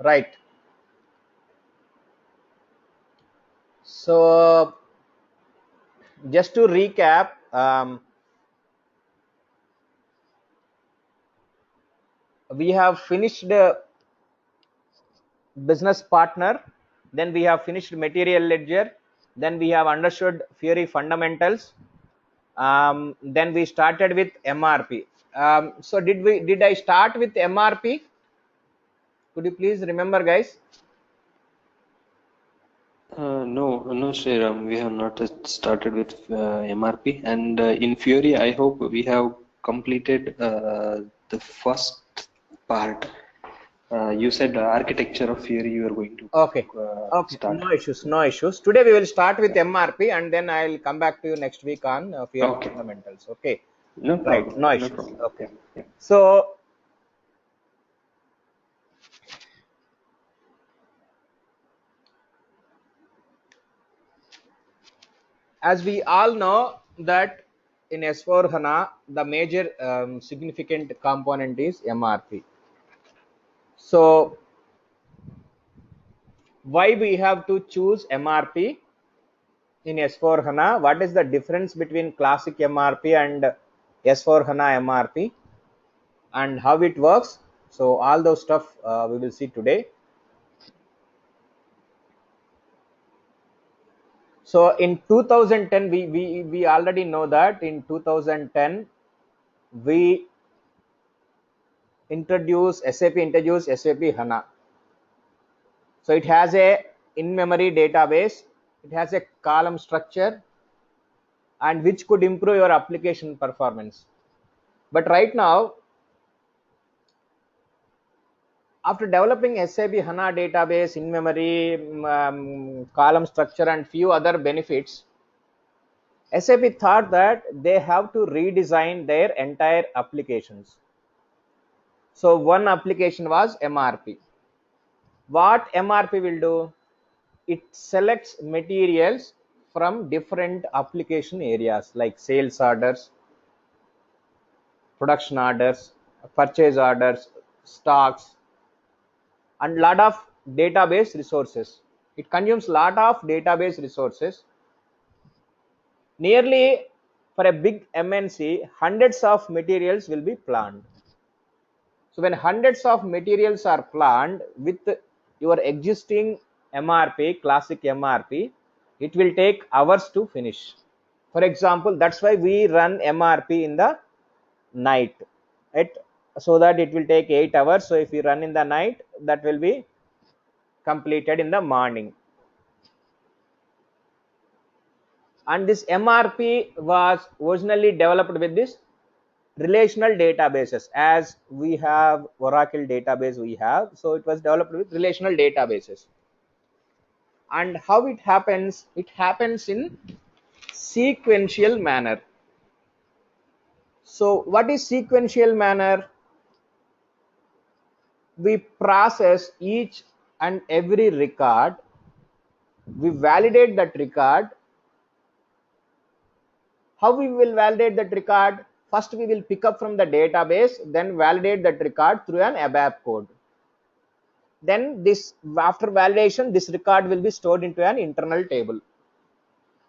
Right. So just to recap, we have finished business partner, then we have finished material ledger, then we have understood Fiori fundamentals, then we started with MRP. So did I start with MRP? Could you please remember, guys? No, Sriram, we have not started with MRP, and in Fury, I hope we have completed the first part. You said architecture of Fury you are going to Okay. Okay, start. no issues, no issues. Today we will start with Yeah. MRP and then I'll come back to you next week on Fiori Okay, fundamentals. Okay. no Right, problem, no no issues. problem. Okay. Yeah, yeah. So as we all know that in S4 HANA, the major significant component is MRP. So why we have to choose MRP in S4 HANA? What is the difference between classic MRP and S4 HANA MRP and how it works? So all those stuff we will see today. So in 2010, we already know that in 2010 we introduced SAP HANA. So it has a in-memory database, it has a column structure, and which could improve your application performance. But right now, after developing SAP HANA database, in-memory, column structure, and few other benefits, SAP thought that they have to redesign their entire applications. So one application was MRP. What MRP will do? It selects materials from different application areas like sales orders, production orders, purchase orders, stocks, and lot of database resources. It consumes lot of database resources. Nearly for a big MNC, hundreds of materials will be planned. So when hundreds of materials are planned with your existing MRP, classic MRP, it will take hours to finish. For example, that's why we run MRP in the night, right? So that it will take 8 hours. So if we run in the night, that will be completed in the morning. And this MRP was originally developed with this relational databases. As we have Oracle database, we have, so it was developed with relational databases. And how it happens? It happens in sequential manner. So what is sequential manner? We process each and every record, we validate that record. How we will validate that record? First we will pick up from the database, then validate that record through an ABAP code. Then this, after validation, this record will be stored into an internal table,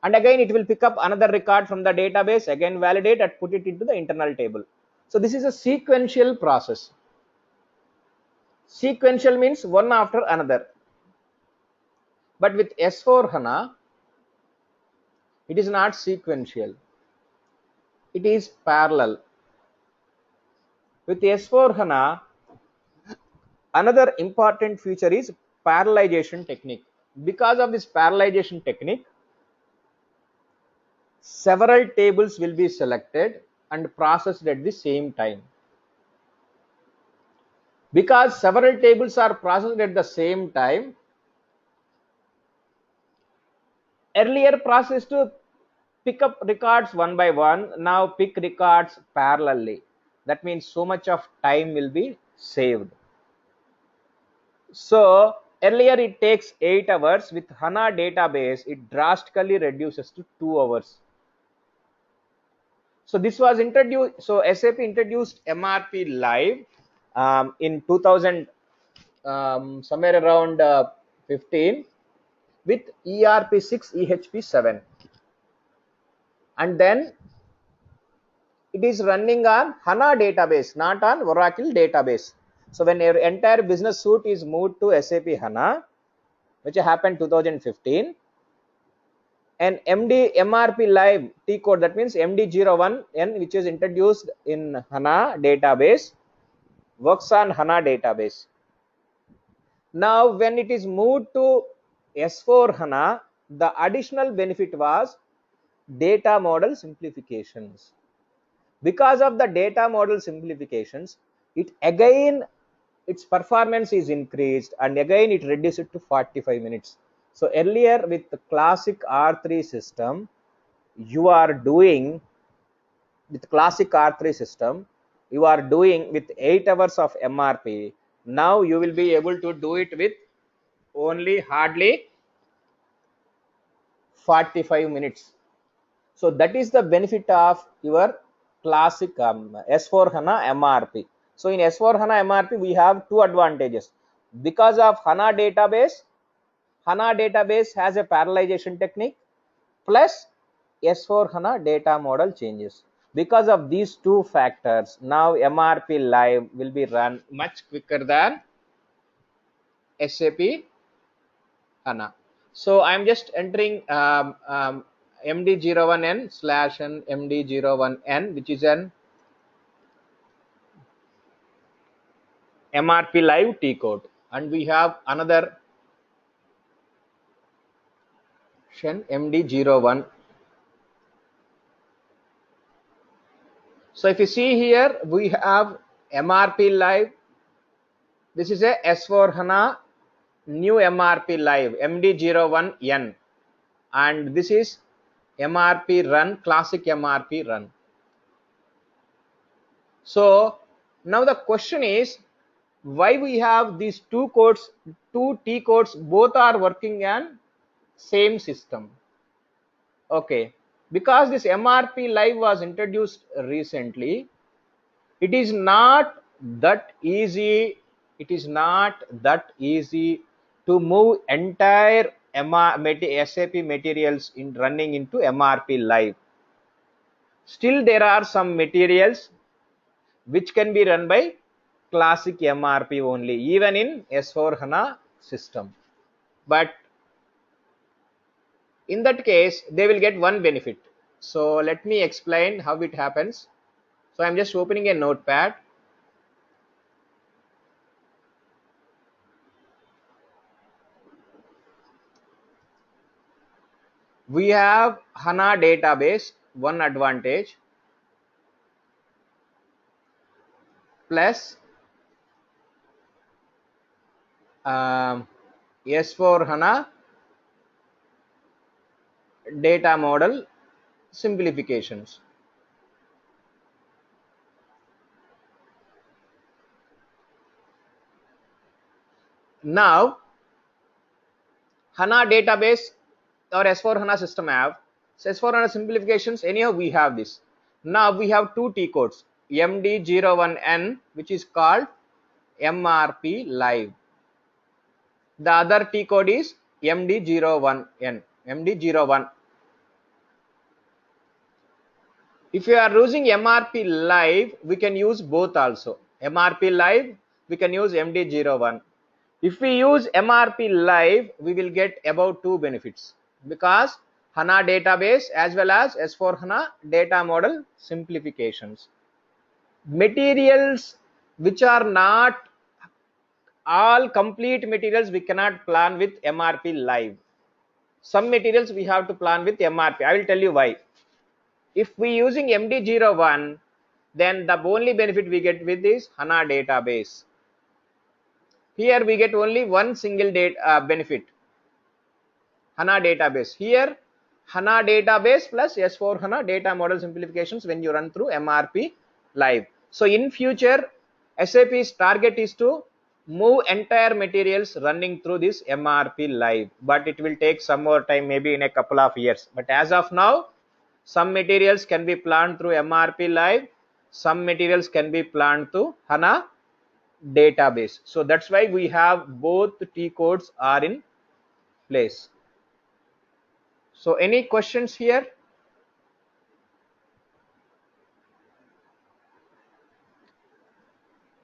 and again it will pick up another record from the database, again validate and put it into the internal table. So this is a sequential process. Sequential means one after another. But with S4 HANA, it is not sequential, it is parallel. With S4 HANA, another important feature is parallelization technique. Because of this parallelization technique, several tables will be selected and processed at the same time. Because several tables are processed at the same time, earlier process to pick up records one by one, now pick records parallelly. That means so much of time will be saved. So earlier it takes 8 hours, with HANA database it drastically reduces to 2 hours. So this was introduced, so SAP introduced MRP live in 2000, somewhere around 15 with ERP6 EHP7, and then it is running on HANA database, not on Oracle database. So when your entire business suite is moved to SAP HANA, which happened 2015, and MRP live T code, that means MD01N, which is introduced in HANA database, works on HANA database. Now when it is moved to S4 HANA, the additional benefit was data model simplifications. Because of the data model simplifications, it again, its performance is increased, and again it reduced it to 45 minutes. So earlier with the classic R3 system, you are doing with classic R3 system, you are doing with 8 hours of MRP. Now you will be able to do it with only hardly 45 minutes. So that is the benefit of your classic S4 HANA MRP. So in S4 HANA MRP, we have two advantages. Because of HANA database has a parallelization technique, plus S4 HANA data model changes. Because of these two factors, now MRP live will be run much quicker than SAP HANA. So I'm just entering MD01N slash n MD01N, which is an MRP live T code, and we have another MD01. So if you see here, we have MRP live. This is a S4 HANA new MRP live MD01N, and this is MRP run, classic MRP run. So now the question is, why we have these two codes, two T codes, both are working on same system? Okay, because this MRP live was introduced recently, it is not that easy. It is not that easy to move entire SAP materials in running into MRP live. Still, there are some materials which can be run by classic MRP only, even in S4 HANA system. But in that case, they will get one benefit. So let me explain how it happens. So I'm just opening a notepad. We have HANA database, one advantage, plus S4 HANA data model simplifications. Now HANA database or S4 HANA system have, so S4 HANA simplifications, anyhow we have this. Now we have two T codes, MD01N, which is called MRP live. The other T code is MD01N, MD01. If you are using MRP live, we can use both also. MRP live, we can use MD01. If we use MRP live, we will get about two benefits, because HANA database as well as S4 HANA data model simplifications. Materials which are not all complete materials, we cannot plan with MRP live. Some materials we have to plan with MRP. I will tell you why. If we using MD01, then the only benefit we get with is HANA database. Here we get only one single benefit, HANA database. Here HANA database plus S4 HANA data model simplifications when you run through MRP live. So in future, SAP's target is to move entire materials running through this MRP live, but it will take some more time, maybe in a couple of years. But as of now, some materials can be planned through MRP live, some materials can be planned through HANA database. So that's why we have both T codes are in place. So any questions here?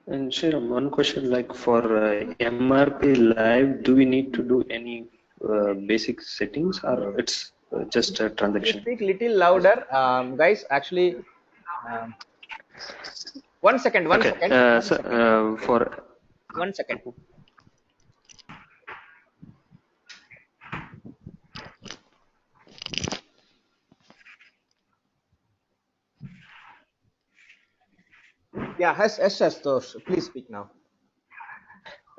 And Sriram, one question, like for MRP Live, do we need to do any basic settings, or it's just a Can you transaction? speak little louder, guys? Actually, um, one second, one Okay. second, one second, For one second. Yeah, yes, Tosh, please speak now.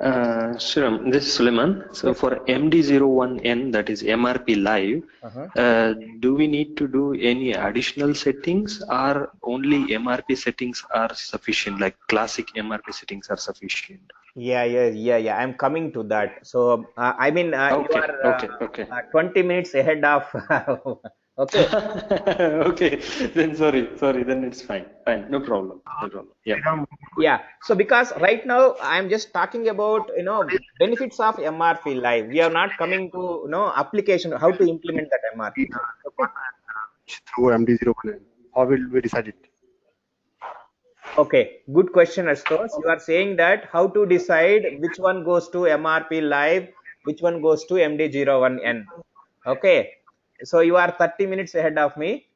Sriram, this is Suleiman. So Yes. for MD01N, that is MRP Live, Uh-huh. do we need to do any additional settings, or only MRP settings are sufficient, like classic MRP settings are sufficient? Yeah. I'm coming to that. So, I mean, you Okay, are okay, okay. 20 minutes ahead of. Okay. Okay, then sorry, then it's fine, no problem, no problem. Yeah. Yeah. So, because right now I'm just talking about, benefits of MRP Live. We are not coming to, application, how to implement that MRP Live. Okay. Through MD01N? How will we decide it? Okay, good question, Astos. You are saying that how to decide which one goes to MRP Live, which one goes to MD01N. Okay, so you are 30 minutes ahead of me.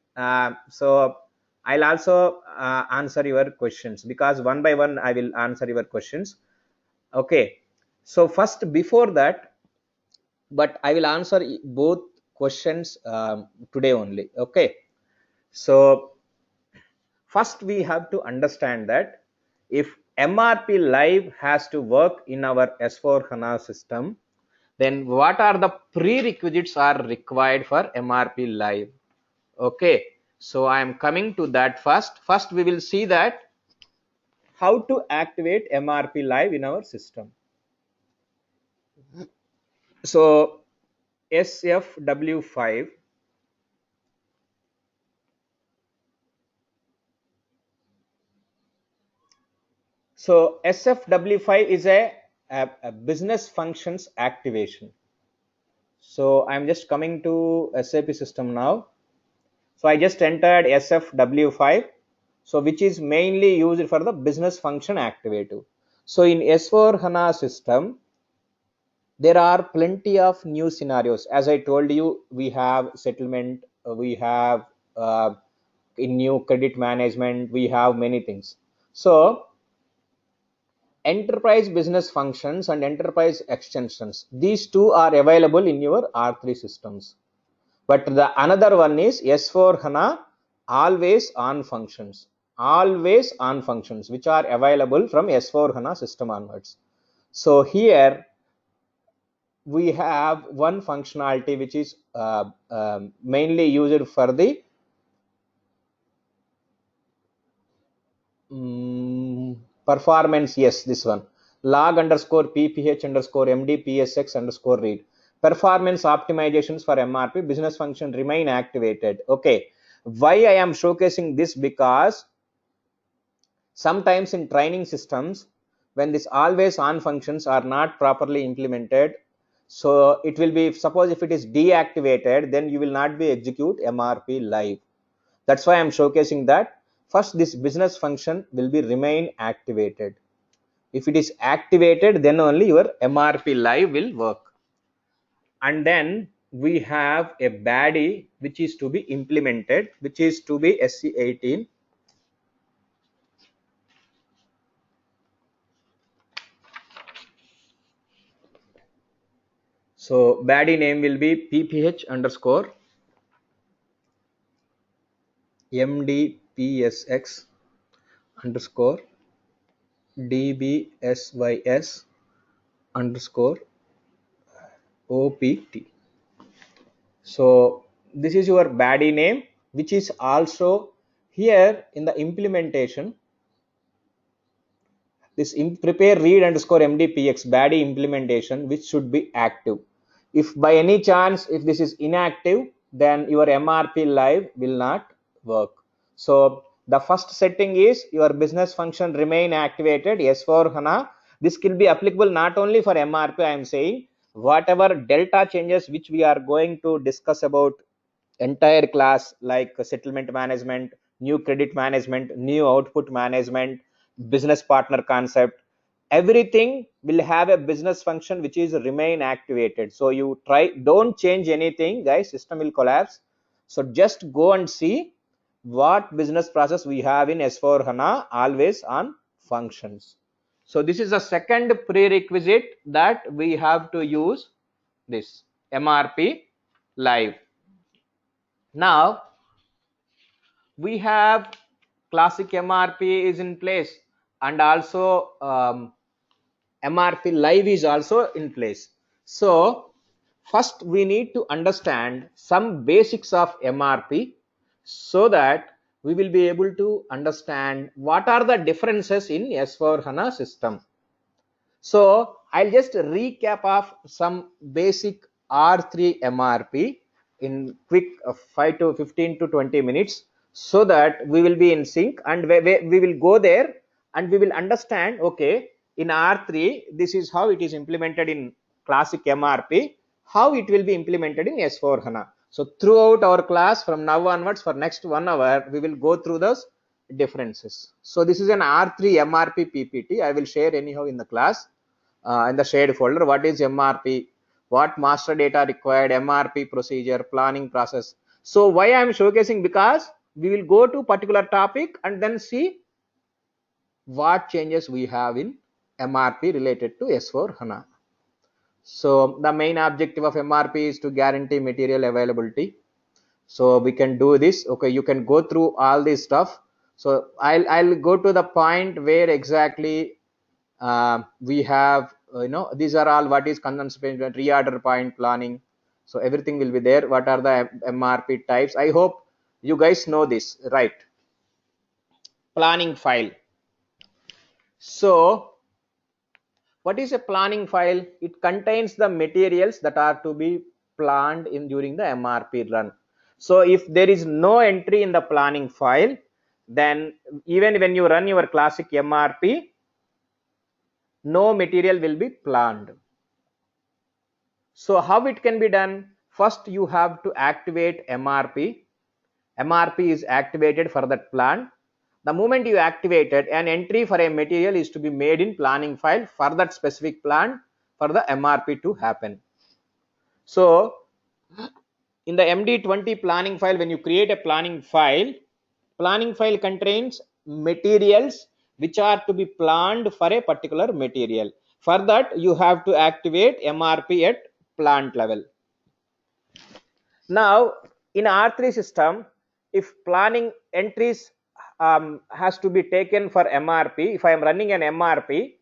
So I'll also answer your questions, because one by one I will answer your questions. Okay, so first, before that, but I will answer both questions today only. Okay, so first we have to understand that if MRP Live has to work in our S4 HANA system, then what are the prerequisites are required for MRP Live? Okay, so I am coming to that first. First we will see that how to activate MRP Live in our system. So SFW5, so SFW5 is a business functions activation. So I'm just coming to SAP system now. So I just entered SFW5, so which is mainly used for the business function activator. So in S4 HANA system, there are plenty of new scenarios. As I told you, we have settlement, we have in new credit management, we have many things. So enterprise business functions and enterprise extensions, these two are available in your R3 systems. But the another one is S4 HANA always on functions, which are available from S4 HANA system onwards. So here we have one functionality which is mainly used for the performance. Yes, this one, log underscore pph underscore mdpsx underscore read, performance optimizations for MRP business function remain activated. Okay, why I am showcasing this? Because sometimes in training systems, when this always on functions are not properly implemented, so it will be, suppose if it is deactivated, then you will not be execute MRP Live. That's why I'm showcasing that first this business function will be remain activated. If it is activated, then only your MRP Live will work. And then we have a baddie which is to be implemented, which is to be SC18. So baddie name will be pph underscore mdpsx underscore dbsys underscore opt. So this is your baddie name, which is also here in the implementation. This prepare read underscore mdpx baddie implementation, which should be active. If by any chance if this is inactive, then your MRP Live will not work. So The first setting is your business function remain activated S4 HANA. This will be applicable not only for MRP. I am saying whatever delta changes which we are going to discuss about entire class, like settlement management, new credit management, new output management, business partner concept, everything will have a business function which is remain activated. So you try, don't change anything guys, system will collapse. So just go and see what business process we have in S4 HANA, always on functions. So this is the second prerequisite that we have to use this MRP live. Now we have classic MRP is in place, and also MRP live is also in place. So first we need to understand some basics of MRP so that we will be able to understand what are the differences in S4 HANA system. So I'll just recap of some basic R3 MRP in quick 5 to 15 to 20 minutes, so that we will be in sync, and we will go there and we will understand, okay, in R3 this is how it is implemented in classic MRP, how it will be implemented in S4 HANA. So throughout our class from now onwards for next 1 hour we will go through those differences. So this is an R3 MRP PPT. I will share anyhow in the class in the shared folder. What is MRP? What master data required? MRP procedure, planning process. So why I am showcasing? Because we will go to particular topic and then see what changes we have in MRP related to S4 HANA. So the main objective of MRP is to guarantee material availability. So we can do this. Okay, you can go through all this stuff. So I'll go to the point where exactly we have, these are all what is consumption reorder point planning. So everything will be there. What are the MRP types? I hope you guys know this, right? Planning file. So what is a planning file? It contains the materials that are to be planned in during the MRP run. So if there is no entry in the planning file, then even when you run your classic MRP, no material will be planned. So how it can be done? First you have to activate MRP. MRP is activated for that plan. The moment you activate it, an entry for a material is to be made in planning file for that specific plan for the MRP to happen. So in the MD20 planning file, when you create a planning file contains materials which are to be planned for a particular material. For that you have to activate MRP at plant level. Now in R3 system, if planning entries has to be taken for MRP, if I am running an MRP,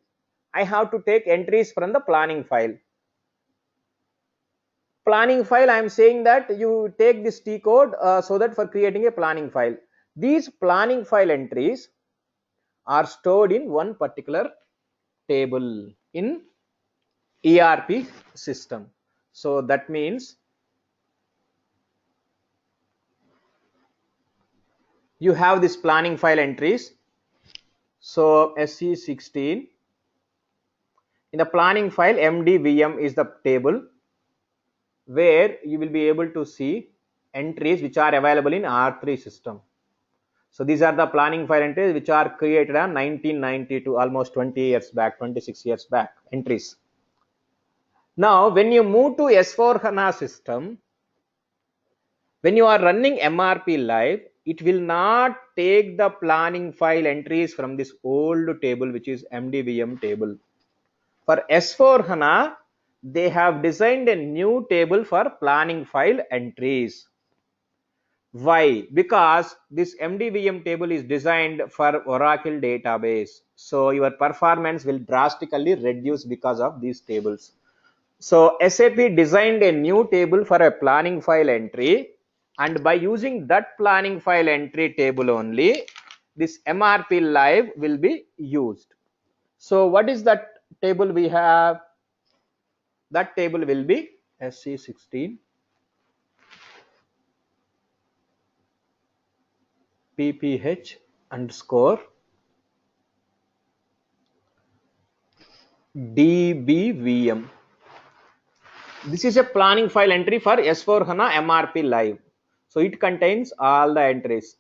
I have to take entries from the planning file. Planning file, I am saying that you take this T code so that for creating a planning file. These planning file entries are stored in one particular table in ERP system. So that means you have this planning file entries. So SC16, in the planning file MDVM is the table where you will be able to see entries which are available in R3 system. So these are the planning file entries which are created on 1992, almost 20 years back, 26 years back entries. Now when you move to S4 HANA system, when you are running MRP live, it will not take the planning file entries from this old table which is MDVM table. For S4 HANA, they have designed a new table for planning file entries. Why? Because this MDVM table is designed for Oracle database. So your performance will drastically reduce because of these tables. So SAP designed a new table for a planning file entry, and by using that planning file entry table only, this MRP live will be used. So what is that table we have? That table will be SC16 PPH underscore dbvm. This is a planning file entry for S4HANA MRP live. So it contains all the entries.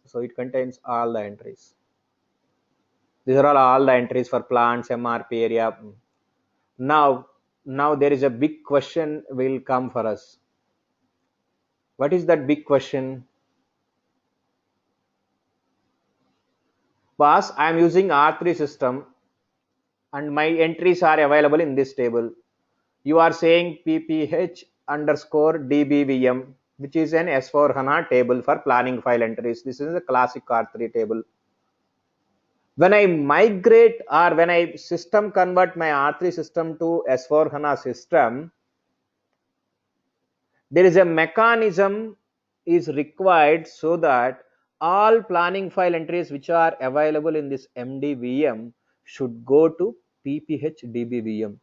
These are all the entries for plants, MRP area. Now there is a big question will come for us. What is that big question? Boss, I am using R3 system and my entries are available in this table. You are saying pph underscore dbvm, which is an S4HANA table for planning file entries. This is a classic R3 table. When I migrate or when I system convert my R3 system to S4HANA system, there is a mechanism is required so that all planning file entries which are available in this MDVM should go to pph dbvm.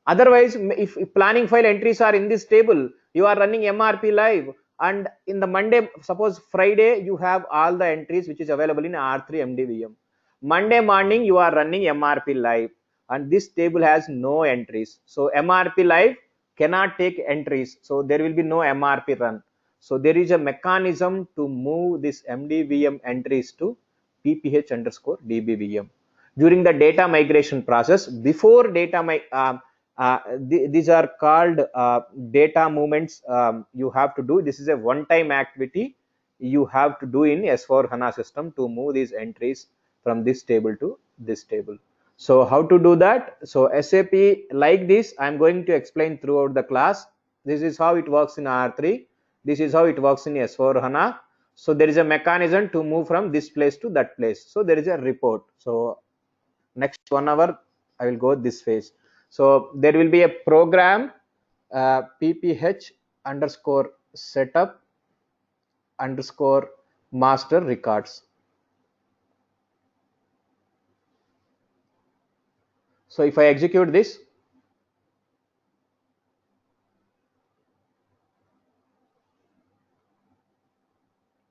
Otherwise, if planning file entries are in this table, you are running MRP live, and in the Monday, suppose Friday, you have all the entries which is available in R3 MDVM. Monday morning, you are running MRP live, and this table has no entries. So MRP live cannot take entries. So there will be no MRP run. So there is a mechanism to move this MDVM entries to pph underscore dbvm. During the data migration process, before these are called data movements you have to do. This is a one-time activity you have to do in S4HANA system to move these entries from this table to this table. So how to do that? So SAP like this, I'm going to explain throughout the class. This is how it works in R3. This is how it works in S4HANA. So there is a mechanism to move from this place to that place. So there is a report. So next 1 hour I will go this phase. So there will be a program pph underscore setup underscore master records. So if I execute this,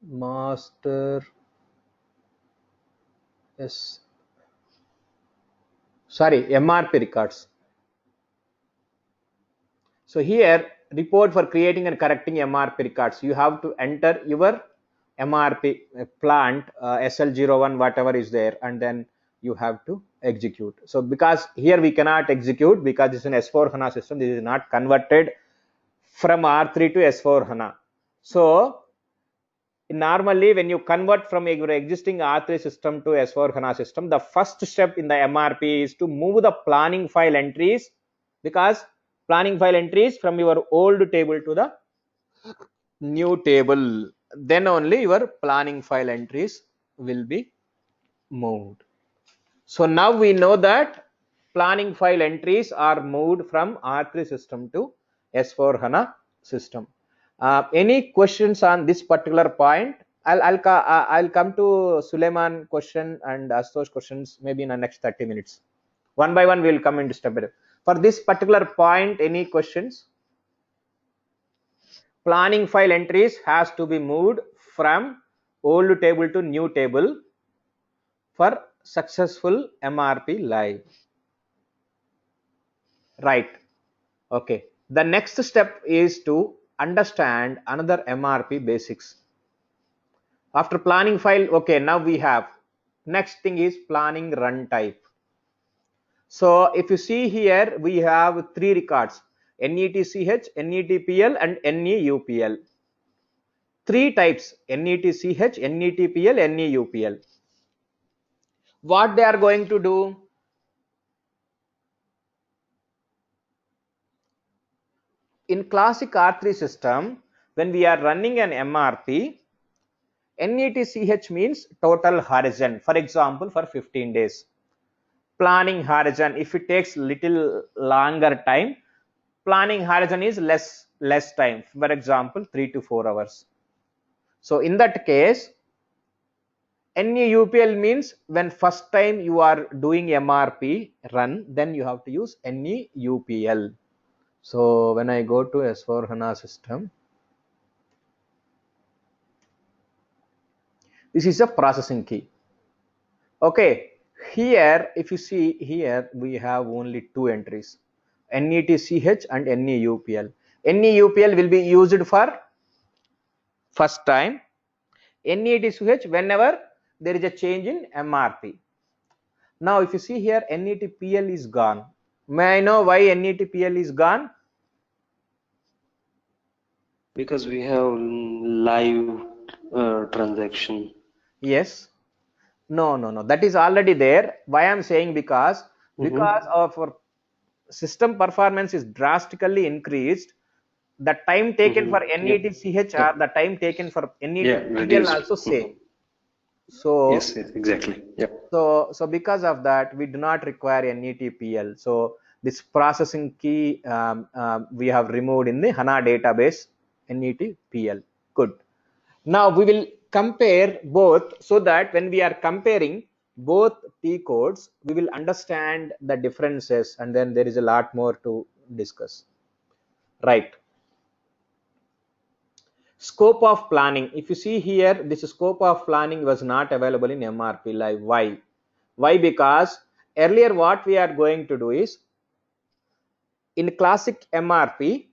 master MRP records. So here report for creating and correcting MRP records. You have to enter your MRP plant SL01 whatever is there, and then you have to execute. So because here we cannot execute because it's an S4HANA system, this is not converted from R3 to S4HANA. So normally when you convert from your existing R3 system to S4HANA system, the first step in the MRP is to move the planning file entries, because planning file entries from your old table to the new table, then only your planning file entries will be moved. So now we know that planning file entries are moved from R3 system to S4HANA system. Any questions on this particular point? I'll come to Suleiman question and Astosh questions maybe in the next 30 minutes. One by one we will come into step by step. For this particular point, any questions? Planning file entries has to be moved from old table to new table for successful MRP live. Right. Okay. The next step is to understand another MRP basics. After planning file, okay, now we have next thing is planning run type. So if you see here, we have three records: NETCH, NETPL, and NEUPL. Three types: NETCH, NETPL, NEUPL. What they are going to do? In classic R3 system, when we are running an MRP, NETCH means total horizon. For example, for 15 days. Planning horizon, if it takes little longer time, planning horizon is less time. For example, 3 to 4 hours. So in that case, NEUPL means when first time you are doing MRP run, then you have to use NEUPL. So when I go to S4HANA system, this is a processing key. Okay, here if you see here we have only two entries, NETCH and NEUPL. NEUPL will be used for first time, NETCH whenever there is a change in MRP. Now if you see here NETPL is gone. May I know why NETPL is gone? Because we have live transaction. Yes. No, that is already there. Why I'm saying because Mm-hmm. of our system performance is drastically increased, the time taken for Mm-hmm. Yep. NETCH or Yep. the time taken for Yeah, NETPL reduced. also Mm-hmm. same. So Yes, yes, exactly. Yep. so because of that we do not require NETPL. So this processing key we have removed in the HANA database, NETPL. Good. Now we will compare both, so that when we are comparing both T codes we will understand the differences, and then there is a lot more to discuss, right? Scope of planning, if you see here, this scope of planning was not available in MRP Live. Why? Because earlier what we are going to do is, in classic MRP,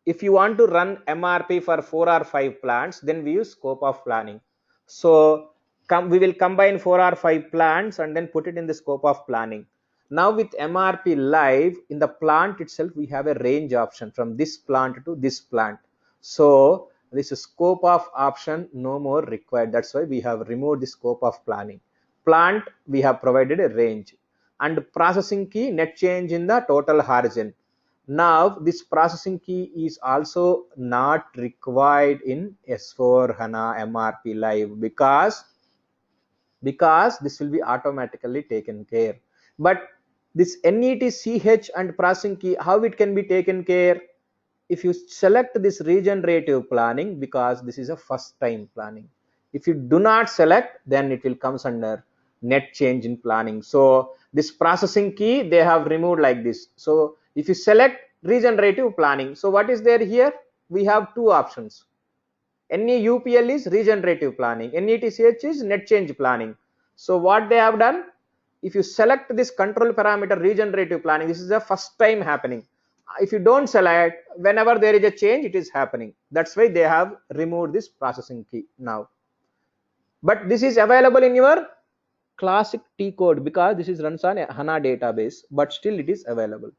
if you want to run MRP for 4 or 5 plants, then we use scope of planning. So we will combine 4 or 5 plants and then put it in the scope of planning. Now with MRP Live, in the plant itself we have a range option from this plant to this plant. So this scope of option no more required. That's why we have removed the scope of planning. Plant we have provided a range, and processing key net change in the total horizon. Now this processing key is also not required in S4 HANA MRP Live, because this will be automatically taken care. But this NETCH and processing key, how it can be taken care? If you select this regenerative planning, because this is a first time planning. If you do not select, then it will comes under net change in planning. So this processing key they have removed like this. So if you select regenerative planning, so what is there here? We have two options. NEUPL is regenerative planning, NETCH is net change planning. So what they have done, if you select this control parameter regenerative planning, this is the first time happening. If you don't select, whenever there is a change, it is happening. That's why they have removed this processing key now. But this is available in your classic T code, because this is runs on a HANA database, but still it is available.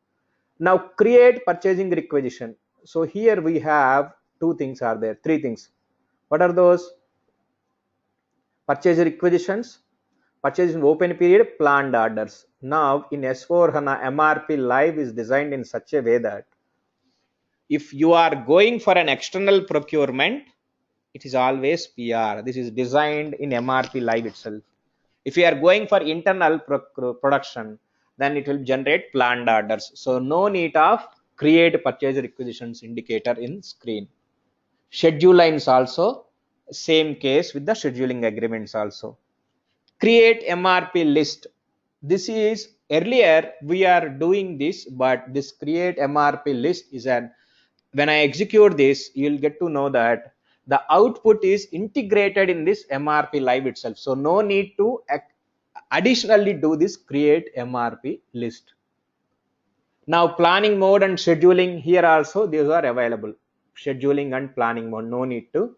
Now create purchasing requisition. So here we have two things are there, three things. What are those? Purchase requisitions, purchase in open period, planned orders. Now in S4 HANA, MRP Live is designed in such a way that if you are going for an external procurement, it is always PR. This is designed in MRP Live itself. If you are going for internal production, then it will generate planned orders. So no need of create purchase requisitions indicator in screen. Schedule lines also, same case with the scheduling agreements also. Create MRP list. This is, earlier we are doing this, but this create MRP list is an, when I execute this, you'll get to know that the output is integrated in this MRP Live itself. So no need to additionally do this create MRP list. Now planning mode and scheduling, here also these are available. Scheduling and planning mode, no need to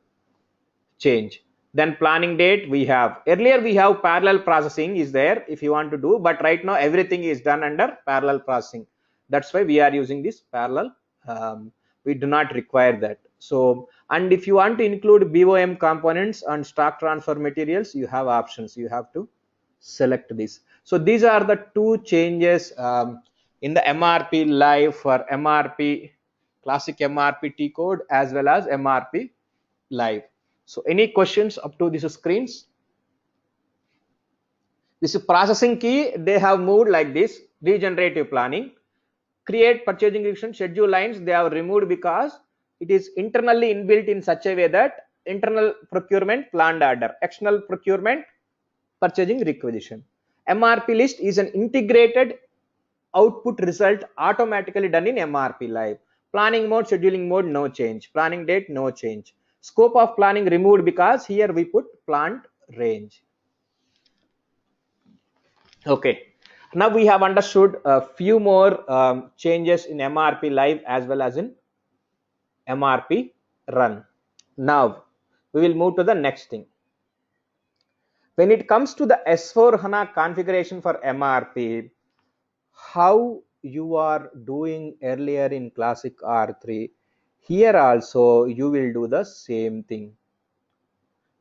change. Then planning date, we have, earlier we have parallel processing is there if you want to do, but right now everything is done under parallel processing. That's why we are using this parallel. We do not require that. So, and if you want to include BOM components and stock transfer materials, you have options. You have to select this. So these are the two changes in the MRP Live for MRP classic MRP T code as well as MRP Live. So any questions up to these screens? This processing key they have moved like this. Regenerative planning, create purchasing requisition, schedule lines they have removed because it is internally inbuilt in such a way that internal procurement planned order, external procurement purchasing requisition. MRP list is an integrated output result automatically done in MRP Live. Planning mode, scheduling mode, no change. Planning date, no change. Scope of planning removed because here we put plant range. Okay. Now we have understood a few more changes in MRP live as well as in MRP run. Now we will move to the next thing. When it comes to the S4 HANA configuration for MRP, how you are doing earlier in classic R3, here also you will do the same thing,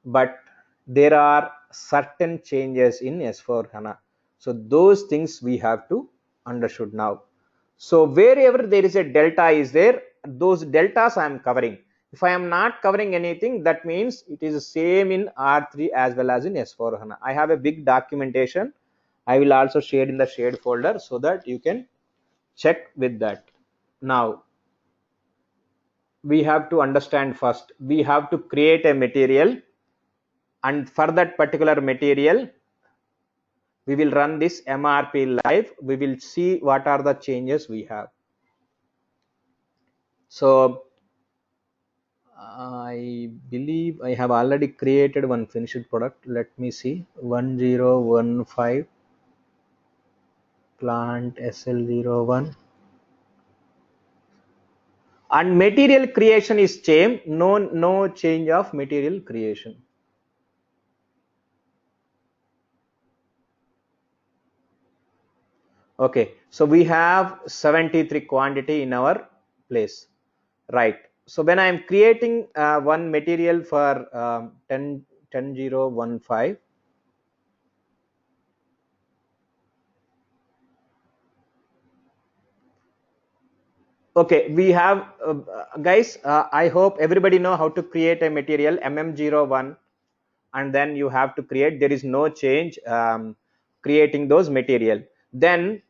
but there are certain changes in S4 HANA. So those things we have to understood now. So wherever there is a delta is there, those deltas I am covering. If I am not covering anything, that means it is the same in R3 as well as in S4 HANA. I have a big documentation. I will also share in the shared folder so that you can check with that. Now we have to understand first, we have to create a material, and for that particular material we will run this MRP live. We will see what are the changes we have. So I believe I have already created one finished product. Let me see. 1015 plant SL01, and material creation is same. No change of material creation. Okay, so we have 73 quantity in our place, right? So when I am creating one material for 10015, okay, we have guys, I hope everybody know how to create a material MM01, and then you have to create, there is no change creating those material. Then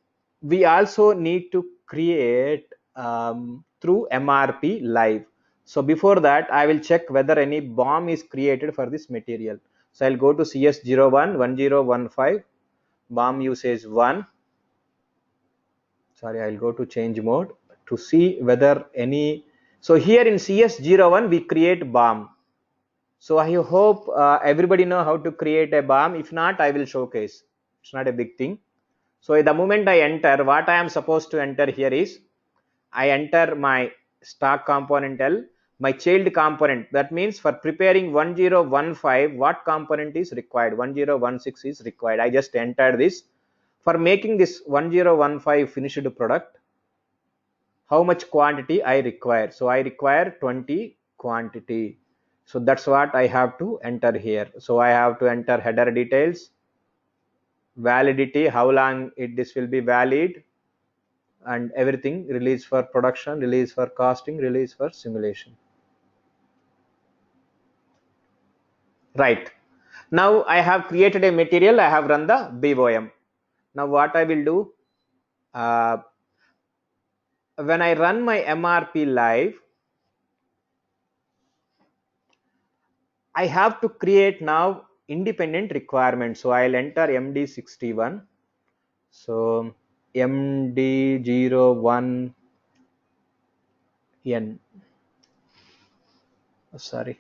we also need to create through MRP live. So before that I will check whether any BOM is created for this material. So I'll go to CS01 1015 BOM usage 1. Sorry, I'll go to change mode to see whether any. So here in CS01 we create BOM. So I hope everybody know how to create a BOM. If not, I will showcase. It's not a big thing. So the moment I enter, what I am supposed to enter here is, I enter my stock component L, my child component. That means for preparing 1015, what component is required? 1016 is required. I just entered this. For making this 1015 finished product, how much quantity I require? So I require 20 quantity. So that's what I have to enter here. So I have to enter header details, validity, how long this will be valid, and everything, release for production, release for costing, release for simulation. Right. Now I have created a material, I have run the BOM. Now what I will do, when I run my MRP live, I have to create now independent requirements. So I'll enter MD61. So MD01N. Sorry.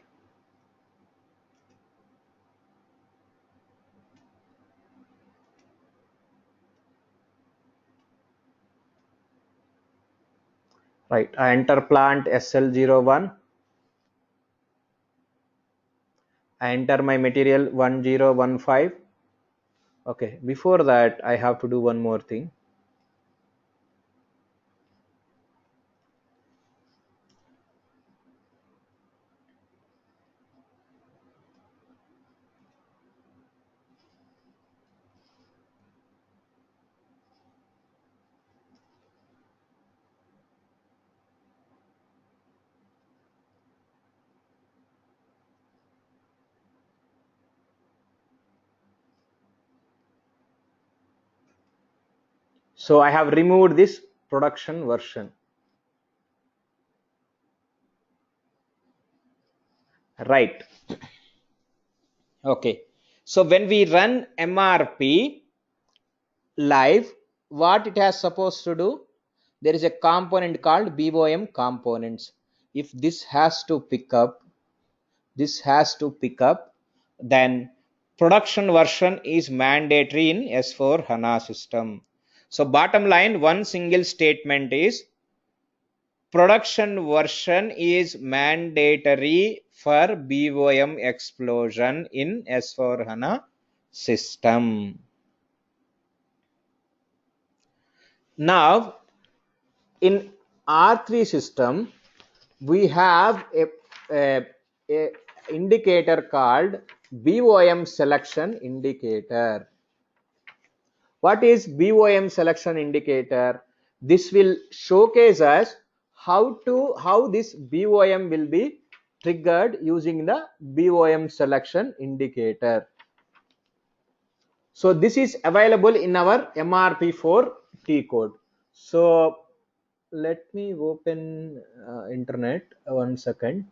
Right. I enter plant SL01. I enter my material 1015. Okay. Before that, I have to do one more thing. So I have removed this production version. Right. Okay. So when we run MRP live, what it has supposed to do, there is a component called BOM components. If this has to pick up, then production version is mandatory in S4 HANA system. So bottom line, one single statement is production version is mandatory for BOM explosion in S4 HANA system. Now, in R3 system, we have a indicator called BOM selection indicator. What is BOM selection indicator? This will showcase us how this BOM will be triggered using the BOM selection indicator. So this is available in our MRP4 T code. So let me open internet 1 second.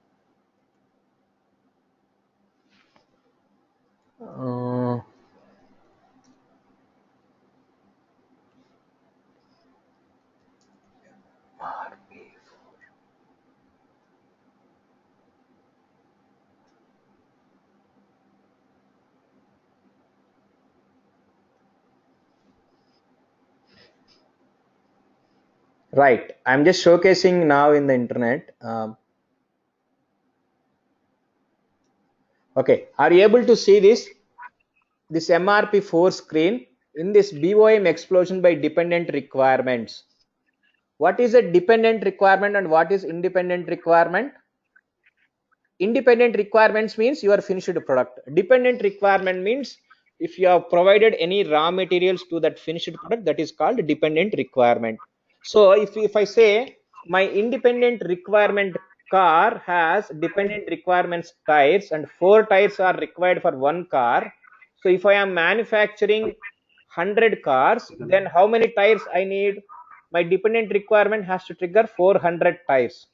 Right, I'm just showcasing now in the internet. Okay, are you able to see this MRP4 screen? In this BOM explosion by dependent requirements, what is a dependent requirement and what is independent requirement? Independent requirements means your finished product. Dependent requirement means if you have provided any raw materials to that finished product, that is called dependent requirement. So if I say my independent requirement car has dependent requirements tires and 4 tires are required for one car. So if I am manufacturing 100 cars, then how many tires I need? My dependent requirement has to trigger 400 tires,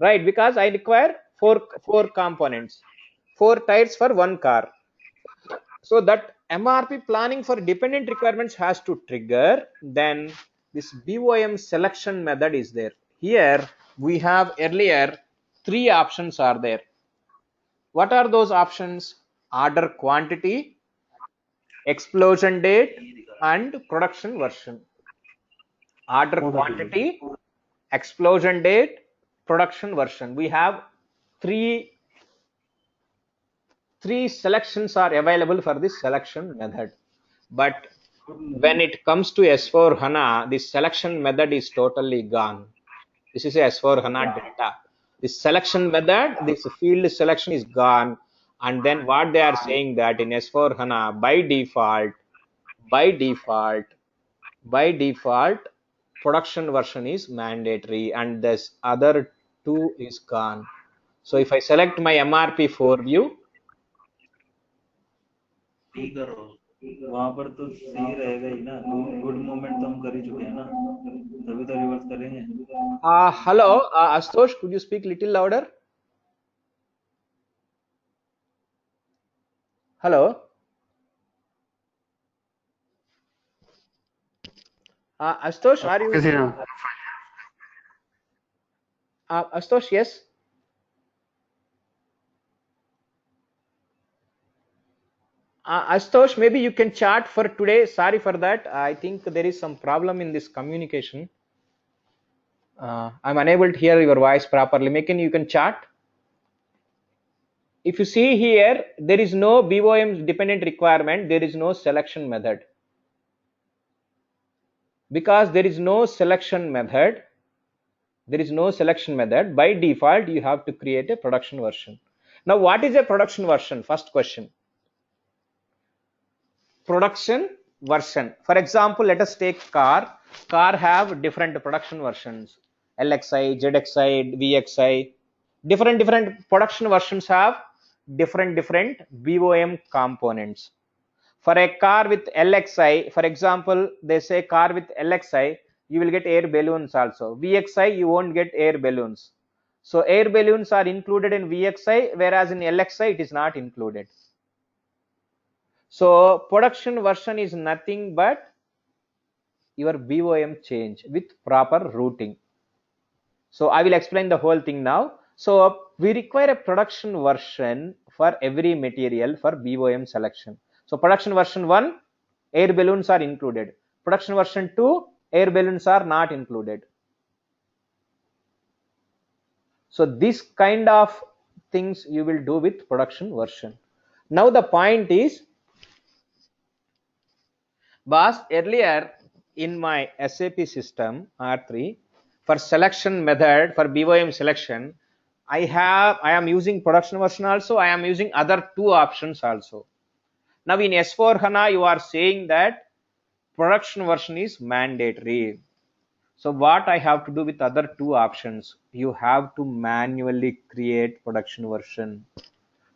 right? Because I require four components, 4 tires for one car. So that MRP planning for dependent requirements has to trigger. Then this BOM selection method is there. Here we have earlier 3 options are there. What are those options? Order quantity, explosion date, and production version. Order quantity, explosion date, production version. We have three selections are available for this selection method. But when it comes to S4 HANA, this selection method is totally gone. This is a S4 HANA Delta. This selection method, this field selection is gone. And then what they are saying that in S4 HANA, by default, production version is mandatory and this other 2 is gone. So if I select my MRP4 view, वहां पर तो सही रहेगा ही ना, good moment तो हम कर ही चुके हैं ना, तभी तो रिवर्स करेंगे. hello, Astosh, could you speak little louder? Hello. Astosh, are you? Yes, Sriram. Astosh, yes. Astosh, maybe you can chat for today. Sorry for that. I think there is some problem in this communication. I'm unable to hear your voice properly. Mekan, you can chat. If you see here, there is no BOM dependent requirement. There is no selection method. Because there is no selection method, by default, you have to create a production version. Now, what is a production version? First question. Production version. For example, let us take car. Car have different production versions. LXI, ZXI, VXI. Different production versions have different BOM components. For a car with LXI, for example, they say car with LXI, you will get air balloons also. VXI, you won't get air balloons. So air balloons are included in VXI, whereas in LXI, it is not included. So production version is nothing but your BOM change with proper routing. So I will explain the whole thing now. So we require a production version for every material for BOM selection. So production version 1, air balloons are included. Production version 2, air balloons are not included. So this kind of things you will do with production version. Now the point is, boss, earlier in my SAP system R3, for selection method for BOM selection, I am using production version also, I am using other two options also. Now in S4 HANA you are saying that production version is mandatory. So what I have to do with other two options? You have to manually create production version.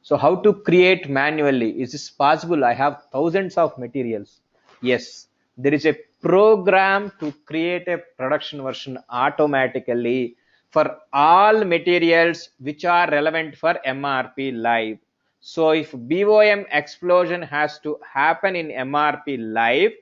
So how to create manually? Is this possible? I have thousands of materials. Yes, there is a program to create a production version automatically for all materials which are relevant for MRP live. So if BOM explosion has to happen in MRP live,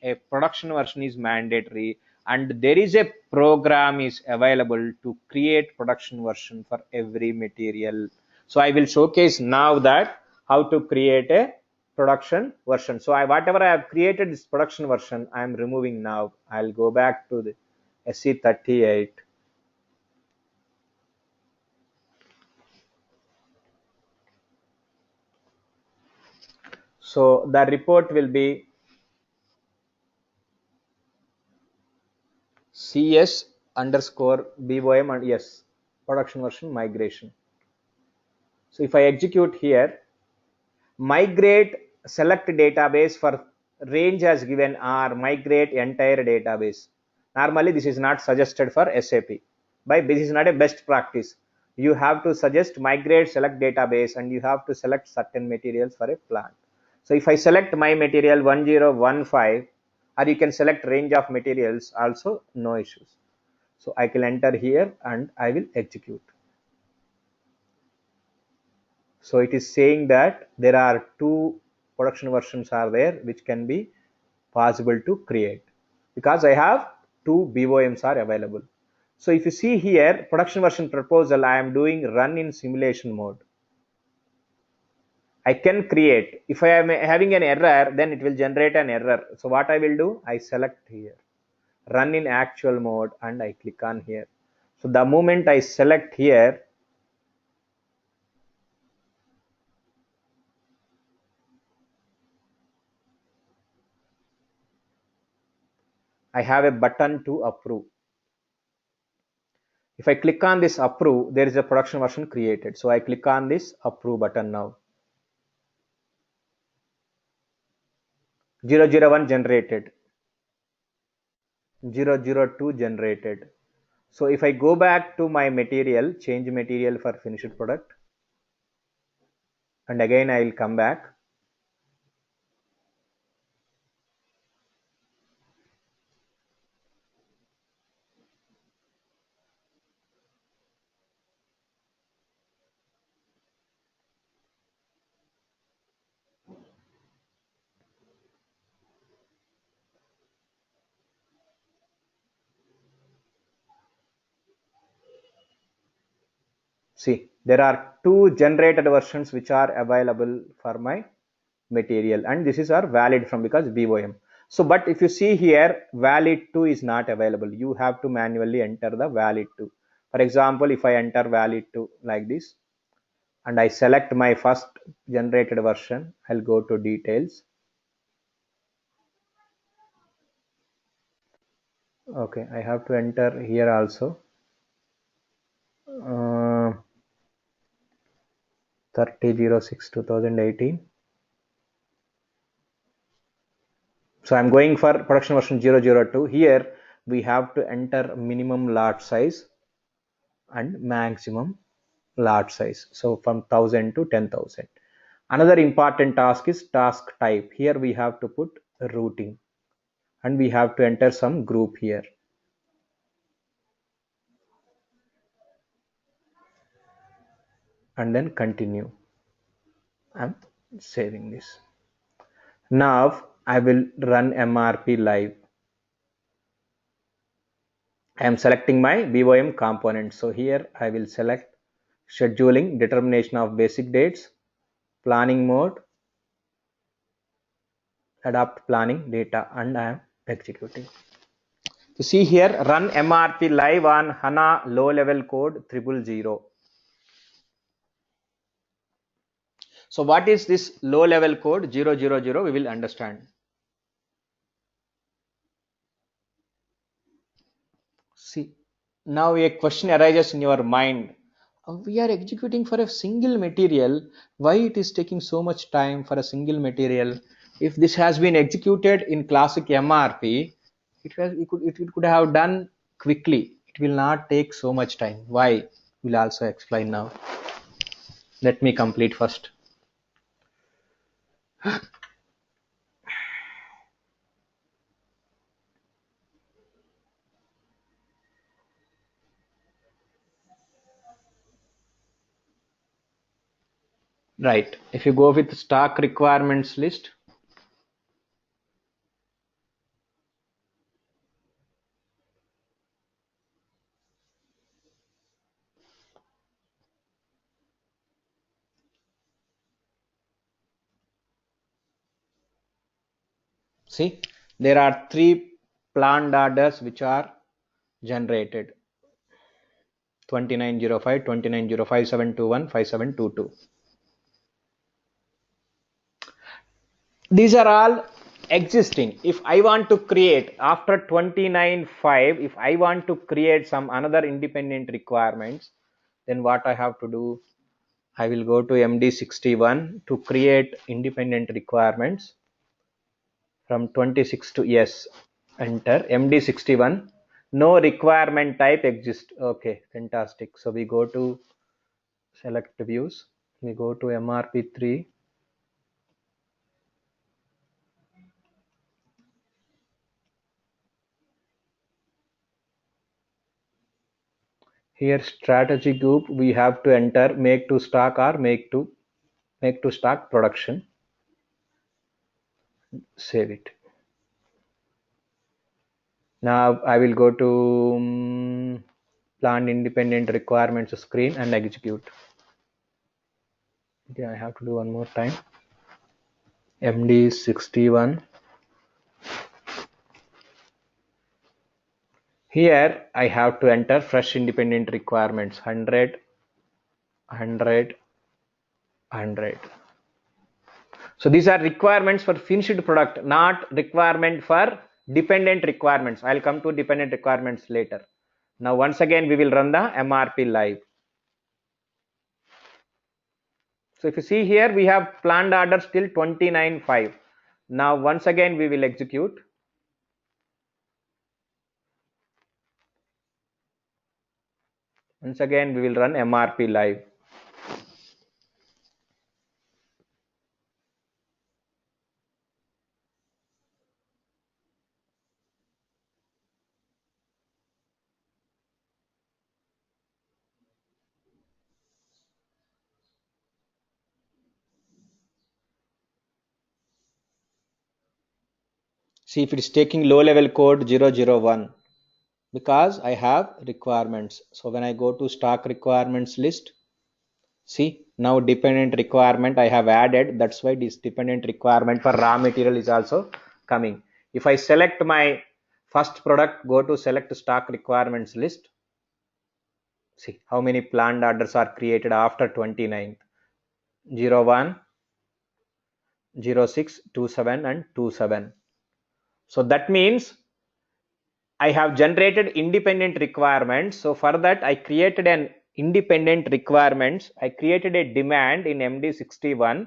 a production version is mandatory, and there is a program is available to create production version for every material. So I will showcase now that how to create a production version. So whatever I have created this production version, I am removing now. I'll go back to the SE38. So the report will be CS underscore BOM and yes, production version migration. So if I execute here, migrate select database for range as given or migrate entire database. Normally this is not suggested for SAP. This is not a best practice. You have to suggest migrate select database and you have to select certain materials for a plant. So if I select my material 1015, or you can select range of materials also, no issues. So I can enter here and I will execute. So it is saying that there are two production versions are there which can be possible to create because I have two BOMs are available. So if you see here production version proposal, I am doing run in simulation mode. I can create. If I am having an error, then it will generate an error. So what I will do, I select here, run in actual mode, and I click on here. So the moment I select here, I have a button to approve. If I click on this approve, there is a production version created. So I click on this approve button now. 001 generated. 002 generated. So if I go back to my material, change material for finished product, and again I will come back. See, there are two generated versions which are available for my material, and this is are valid from because BOM. So but if you see here, valid 2 is not available. You have to manually enter the valid 2. For example, if I enter valid 2 like this and I select my first generated version, I'll go to details. Okay, I have to enter here also. 30/06/2018. So I'm going for production version 002. Here we have to enter minimum lot size and maximum lot size. So from 1000 to 10,000. Another important task is task type. Here we have to put routing and we have to enter some group here. And then continue. I'm saving this. Now I will run MRP live. I am selecting my BOM component. So here I will select scheduling, determination of basic dates, planning mode, adopt planning data, and I am executing. So see here, run MRP live on HANA low level code 000. So what is this low level code 000? We will understand. See, now a question arises in your mind. We are executing for a single material. Why it is taking so much time for a single material? If this has been executed in classic MRP, it could have done quickly. It will not take so much time. Why? We'll also explain now. Let me complete first. Right. If you go with stock requirements list, see, there are 3 planned orders which are generated: 2905, 2905, 5721, 5722. These are all existing. If I want to create after 29.5, if I want to create some another independent requirements, then what I have to do? I will go to MD61 to create independent requirements from 26 to yes. Enter MD61. No requirement type exists. Okay, fantastic. So we go to select views. We go to MRP3. Here strategy group, we have to enter make to stock or make to stock production. Save it. Now I will go to planned independent requirements screen and execute. Okay, I have to do one more time. MD61. Here I have to enter fresh independent requirements 100, 100, 100. So these are requirements for finished product, not requirement for dependent requirements. I'll come to dependent requirements later. Now once again we will run the MRP live. So if you see here, we have planned orders till 29.5. Now once again we will execute. Once again we will run MRP live. See if it is taking low level code 001 because I have requirements. So when I go to stock requirements list, see now dependent requirement I have added. That's why this dependent requirement for raw material is also coming. If I select my first product, go to select stock requirements list. See how many planned orders are created after 29th. 01, 06, 27 and 27. So that means I have generated independent requirements. So for that I created an independent requirements. I created a demand in MD61,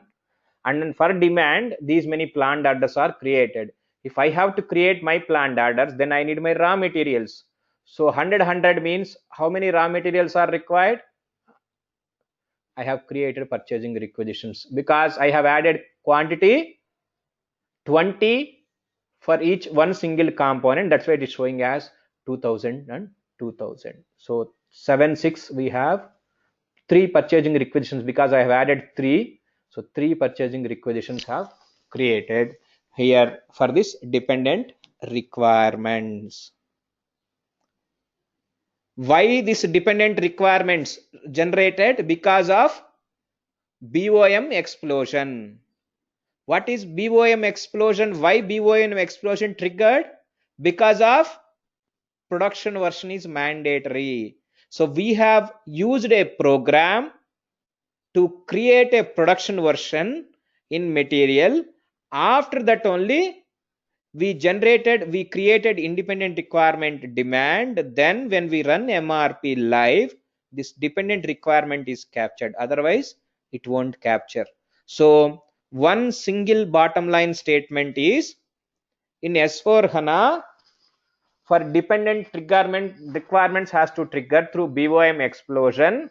and then for demand these many planned orders are created. If I have to create my planned orders, then I need my raw materials. So 100 means how many raw materials are required? I have created purchasing requisitions because I have added quantity 20 for each one single component. That's why it is showing as 2000 and 2000. So 76 we have 3 purchasing requisitions because I have added 3. So 3 purchasing requisitions have created here for this dependent requirements. Why this dependent requirements generated? Because of BOM explosion. What is BOM explosion? Why BOM explosion triggered? Because of production version is mandatory. So we have used a program to create a production version in material. After that only we created independent requirement demand. Then when we run MRP live, this dependent requirement is captured. Otherwise it won't capture. So one single bottom line statement is, in S4 HANA, for dependent requirements has to trigger through BOM explosion.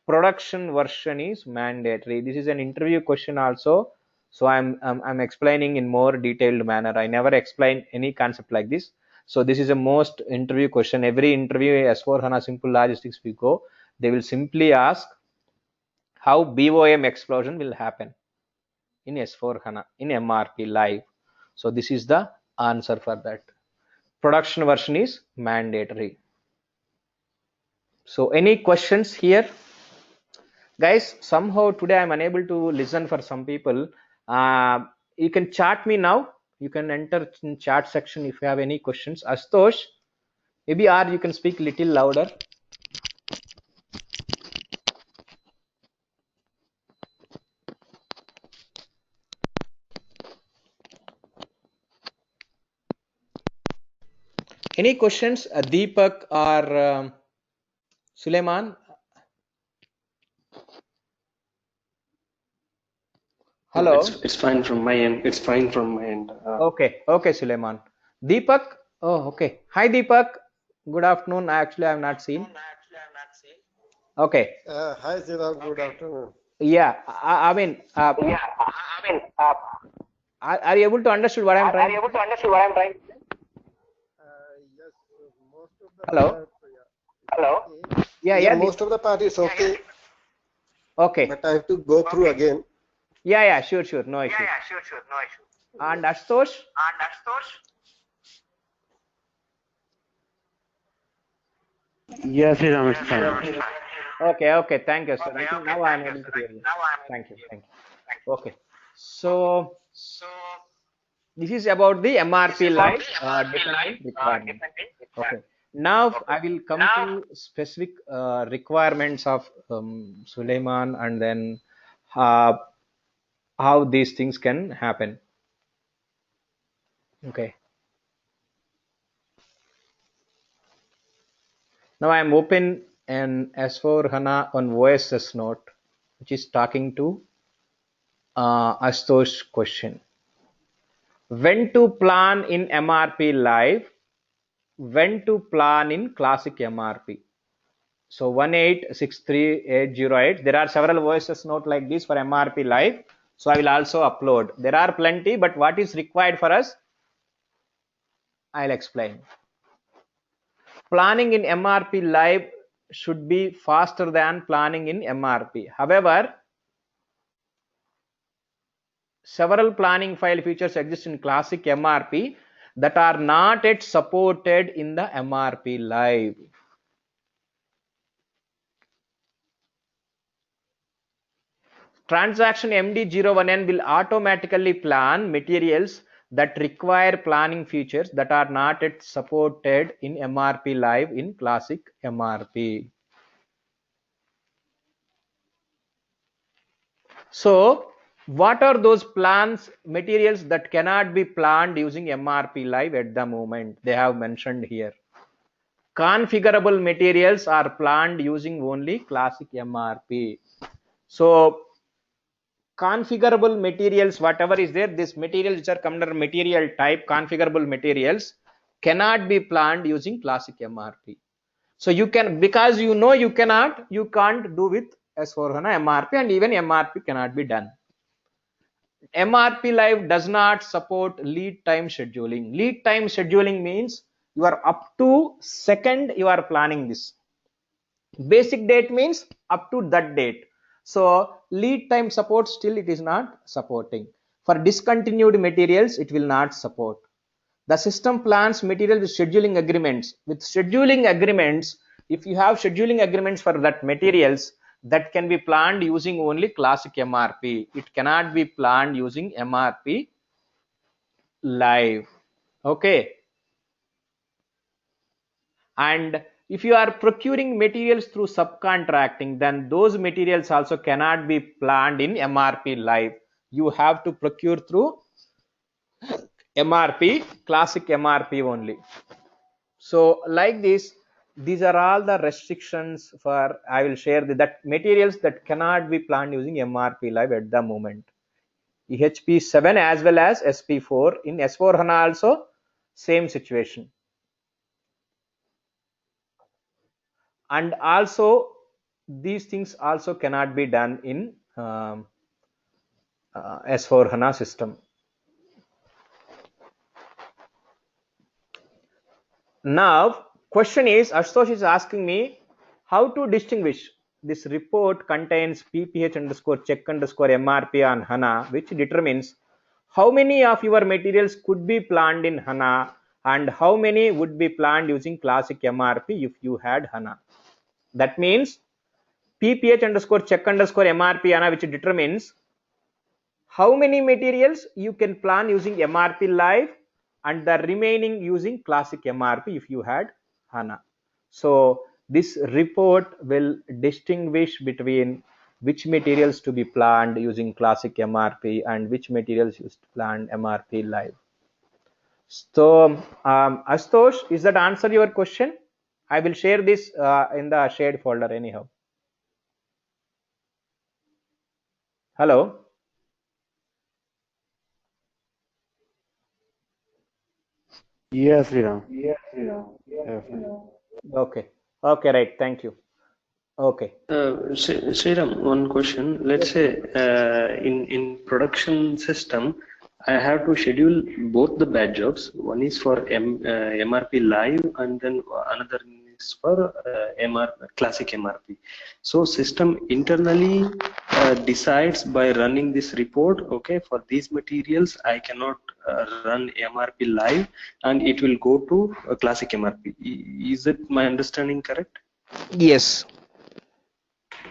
Production version is mandatory. This is an interview question also, so I'm explaining in more detailed manner. I never explain any concept like this, so this is a most interview question. Every interview S4 HANA simple logistics we go, they will simply ask how BOM explosion will happen in S4 HANA in MRP live. So this is the answer for that. Production version is mandatory. So any questions here? Guys, somehow today I'm unable to listen for some people. You can chat me now. You can enter in chat section if you have any questions. Astosh, maybe, or you can speak little louder. Any questions? Deepak or Suleiman? Hello. It's fine from my end. It's fine from my end. Okay, Suleiman. Deepak. Oh, okay. Hi, Deepak. Good afternoon. Actually, I have not seen. Okay. Hi, Sriram. Good afternoon. Yeah, I mean, are you able to understand what I'm trying? Yes, most of the Hello? part, yeah. Yeah. Most of the part is okay, Okay. but I have to go through again. Yeah, sure. No issue. And Ashutosh? Yes, Sriram, it's fine. Okay. Thank you, sir. I think now I'm able to hear you. Thank you. Okay. So this is about the MRP live dependent requirement. Okay. Now I will come to specific requirements of Suleiman, and then how these things can happen. Okay. Now I am open an S4 HANA on OSS note, which is talking to Astosh question. When to plan in MRP live, when to plan in classic MRP. So 1863808, there are several OSS note like this for MRP live. So I will also upload. There are plenty, but what is required for us, I'll explain. Planning in MRP live should be faster than planning in MRP. However, several planning file features exist in classic MRP that are not yet supported in the MRP live. Transaction MD01N will automatically plan materials that require planning features that are not yet supported in MRP live in classic MRP. So what are those plans materials that cannot be planned using MRP live at the moment? They have mentioned here. Configurable materials are planned using only classic MRP. So configurable materials, whatever is there, these materials which are come under material type, configurable materials, cannot be planned using classic MRP. So you can, because you can't do with S4 HANA MRP, and even MRP cannot be done. MRP live does not support lead time scheduling. Lead time scheduling means you are up to second you are planning this. Basic date means up to that date. So lead time support, still it is not supporting. For discontinued materials, it will not support. The system plans material with scheduling agreements. With scheduling agreements, if you have scheduling agreements for that materials, that can be planned using only classic MRP. It cannot be planned using MRP live. Okay. And if you are procuring materials through subcontracting, then those materials also cannot be planned in MRP live. You have to procure through MRP, classic MRP only. So like this, these are all the restrictions for, I will share that materials that cannot be planned using MRP live at the moment. EHP 7 as well as SP4. In S4 HANA also same situation. And also these things also cannot be done in S4 HANA system. Now question is, Ashutosh is asking me how to distinguish this report contains pph underscore check underscore MRP on HANA, which determines how many of your materials could be planned in HANA and how many would be planned using classic MRP if you had HANA. That means pph underscore check underscore MRP HANA, which determines how many materials you can plan using MRP live and the remaining using classic MRP if you had HANA. So this report will distinguish between which materials to be planned using classic MRP and which materials used to plan MRP live. So Ashutosh, is that answer your question? I will share this in the shared folder anyhow. Hello. Yes, Sriram. Okay. Okay, right. Thank you. Okay. Sriram, one question. Let's say in production system, I have to schedule both the batch jobs. One is for MRP live, and then another is for classic MRP. So system internally decides by running this report. Okay, for these materials, I cannot run MRP live, and it will go to classic MRP. Is it my understanding correct? Yes.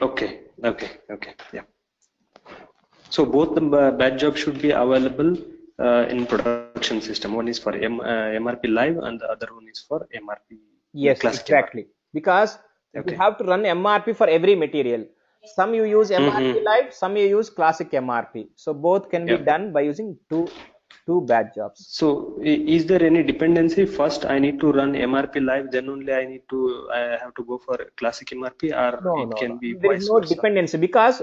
Okay, yeah. So both the batch jobs should be available in production system. One is for MRP live and the other one is for MRP. Yes, classic exactly. MRP. Because Okay. you have to run MRP for every material. Some you use MRP live, some you use classic MRP. So both can be done by using two batch jobs. So is there any dependency? First, I need to run MRP live, then only I have to go for classic MRP, or it can be There is vice no versa? dependency, because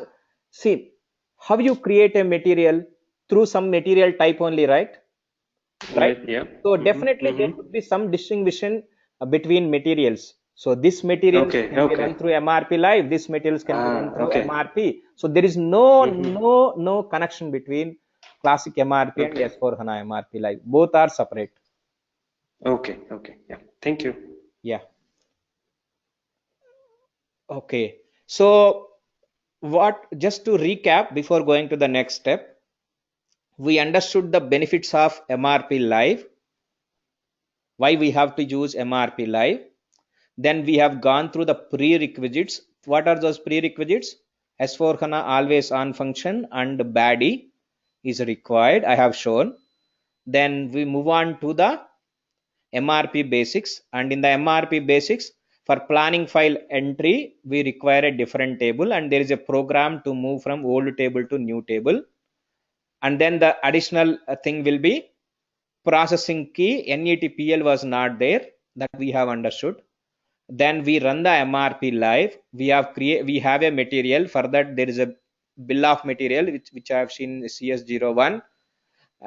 see how you create a material through some material type only, right? Right. Yeah. So definitely there could be some distinction between materials. So this material can be run through MRP live. This materials can be run through MRP. So there is no connection between classic MRP and S4 HANA MRP live. Both are separate. Okay. Yeah. Thank you. Yeah. Okay. So just to recap before going to the next step, we understood the benefits of MRP live, why we have to use MRP live. Then we have gone through the prerequisites. What are those prerequisites? S4 HANA always on function and BADI is required, I have shown. Then we move on to the MRP basics, and in the MRP basics, for planning file entry, we require a different table, and there is a program to move from old table to new table. And then the additional thing will be processing key. NETPL was not there, that we have understood. Then we run the MRP live. We have a material. For that there is a bill of material which I have seen CS01.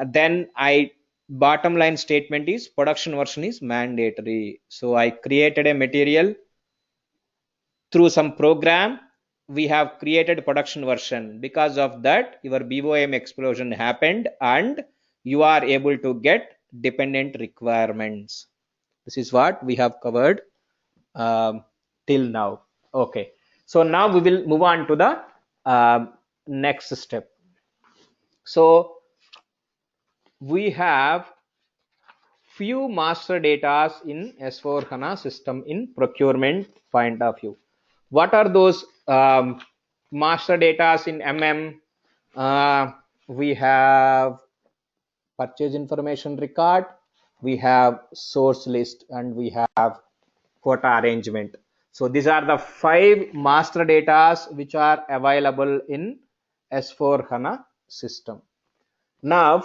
Then bottom line statement is production version is mandatory. So I created a material through some program. We have created production version. Because of that, your BOM explosion happened and you are able to get dependent requirements. This is what we have covered till now. Okay, so now we will move on to the next step. So we have few master data in S4 HANA system in procurement point of view. What are those master data in we have purchase information record, we have source list, and we have quota arrangement. So these are the 5 master data which are available in S4 HANA system. Now,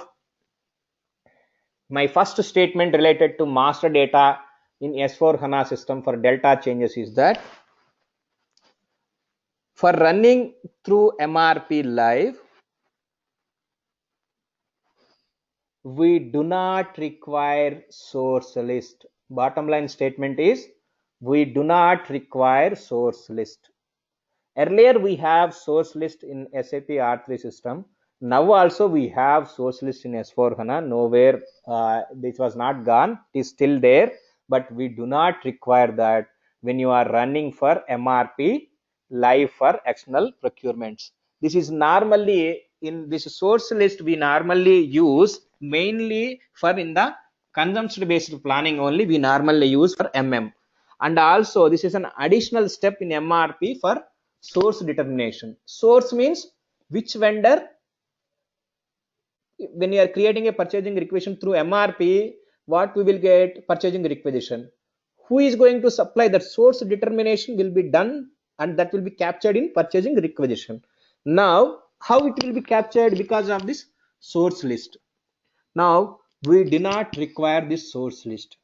my first statement related to master data in S4 HANA system for delta changes is that for running through MRP live, we do not require source list. Bottom line statement is we do not require source list. Earlier we have source list in SAP R3 system. Now also we have source list in S4 HANA. Nowhere this was not gone. It is still there, but we do not require that when you are running for MRP live for external procurements. This is normally in this source list we normally use mainly for in the consumption based planning only we normally use for and also this is an additional step in MRP for source determination. Source means which vendor, when you are creating a purchasing requisition through MRP, what we will get purchasing requisition. Who is going to supply that source determination will be done and that will be captured in purchasing requisition. Now, how it will be captured because of this source list. Now, we do not require this source list.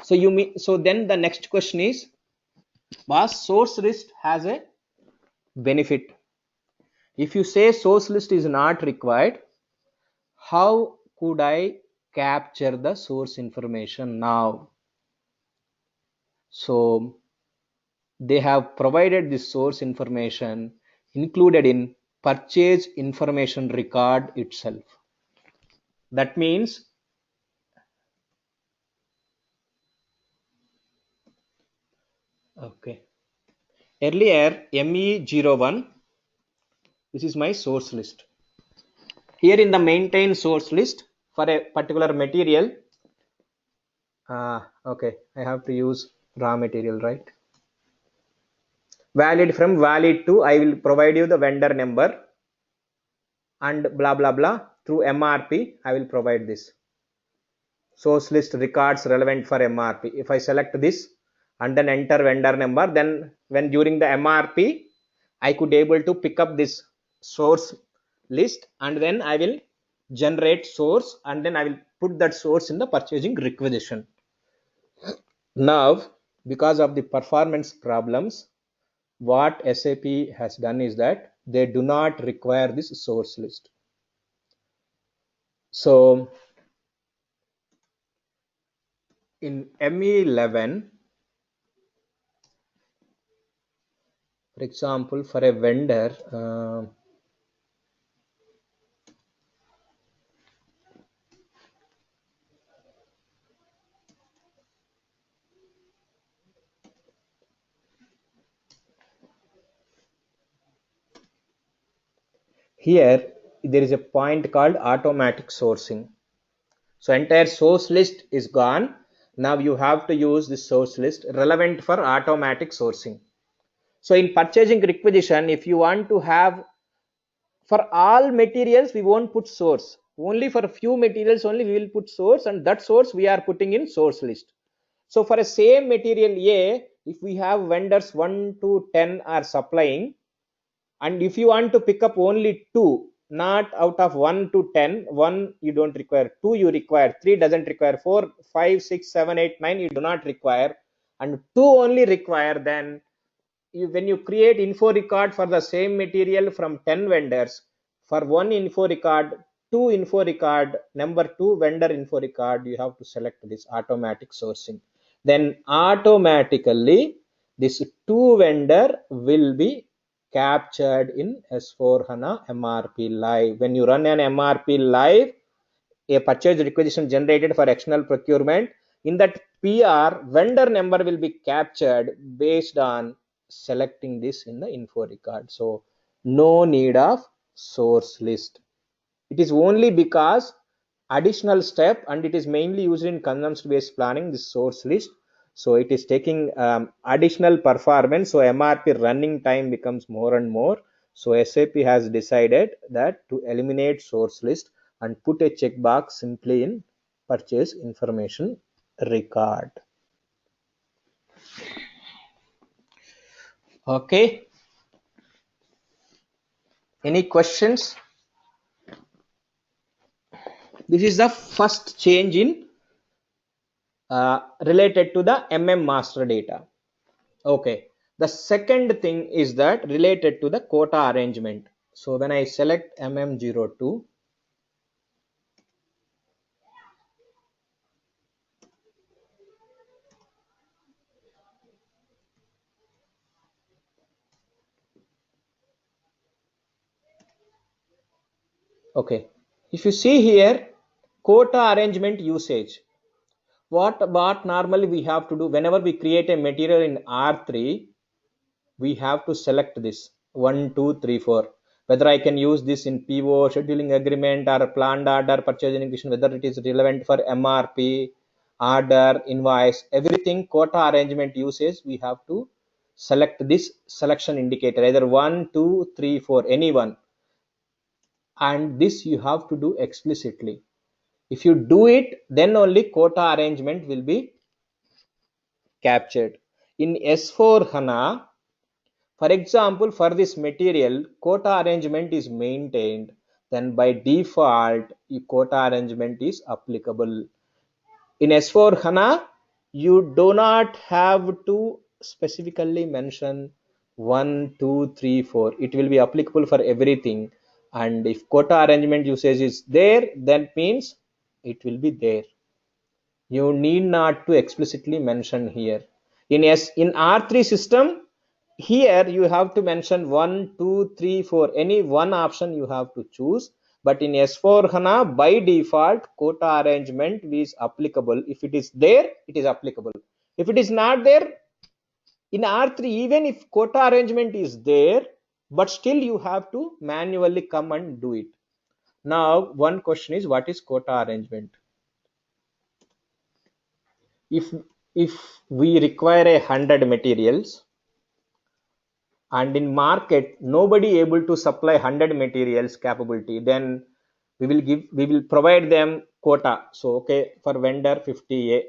So then the next question is, boss, source list has a benefit. If you say source list is not required, how could I capture the source information now? So they have provided this source information included in purchase information record itself. That means okay, earlier ME01, this is my source list. Here in the maintain source list for a particular material, okay, I have to use raw material, right? Valid from valid to, I will provide you the vendor number and blah blah blah. Through MRP I will provide this source list records relevant for MRP. If I select this and then enter vendor number, then when during the MRP I could able to pick up this source list and then I will generate source and then I will put that source in the purchasing requisition. Now because of the performance problems, what SAP has done is that they do not require this source list. So in ME11, for example, for a vendor, here there is a point called automatic sourcing. So entire source list is gone. Now you have to use this source list relevant for automatic sourcing. So in purchasing requisition, if you want to have for all materials, we won't put source. Only for a few materials only we will put source, and that source we are putting in source list. So for a same material A, if we have vendors 1 to 10 are supplying, and if you want to pick up only 2, not out of 1 to 10, 1 you don't require, 2 you require, 3 doesn't require, 4, 5, 6, 7, 8, 9 you do not require, and 2 only require, then when you create info record for the same material from 10 vendors, for one info record, 2 info record, number 2 vendor info record, you have to select this automatic sourcing. Then automatically this 2 vendor will be captured in S4 HANA MRP live. When you run an MRP live, a purchase requisition generated for external procurement, in that PR vendor number will be captured based on selecting this in the info record. So no need of source list. It is only because additional step, and it is mainly used in consumption based planning, this source list. So it is taking additional performance. So MRP running time becomes more and more. So SAP has decided that to eliminate source list and put a checkbox simply in purchase information record. Okay. Any questions? This is the first change in related to the master data. Okay. The second thing is that related to the quota arrangement. So when I select MM02, okay, if you see here, quota arrangement usage, what normally we have to do whenever we create a material in R3, we have to select this 1, 2, 3, 4. Whether I can use this in PO, scheduling agreement, or planned order, purchase execution, whether it is relevant for MRP, order, invoice, everything quota arrangement usage, we have to select this selection indicator, either 1, 2, 3, 4, any one. And this you have to do explicitly. If you do it, then only quota arrangement will be captured. In S4 HANA, for example, for this material, quota arrangement is maintained, then by default, quota arrangement is applicable. In S4 HANA, you do not have to specifically mention 1, 2, 3, 4. It will be applicable for everything. And if quota arrangement usage is there, that means it will be there. You need not to explicitly mention here. In R3 system, here you have to mention 1, 2, 3, 4. Any one option you have to choose. But in S4 HANA, by default, quota arrangement is applicable. If it is there, it is applicable. If it is not there, in R3, even if quota arrangement is there, but still you have to manually come and do it. Now, one question is, what is quota arrangement? If we require 100 materials, and in market nobody able to supply 100 materials capability, then we will provide them quota. So okay, for vendor 50A,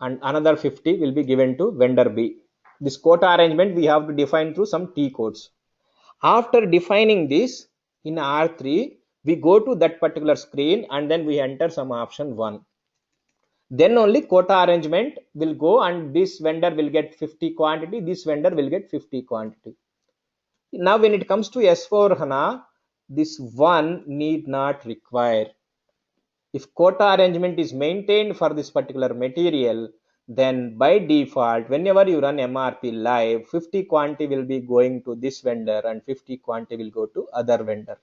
and another 50 will be given to vendor B. This quota arrangement we have to define through some T codes. After defining this in R3, we go to that particular screen and then we enter some option 1. Then only quota arrangement will go, and this vendor will get 50 quantity, this vendor will get 50 quantity. Now when it comes to S4 HANA, this one need not require. If quota arrangement is maintained for this particular material, then by default, whenever you run MRP live, 50 quantity will be going to this vendor and 50 quantity will go to other vendor.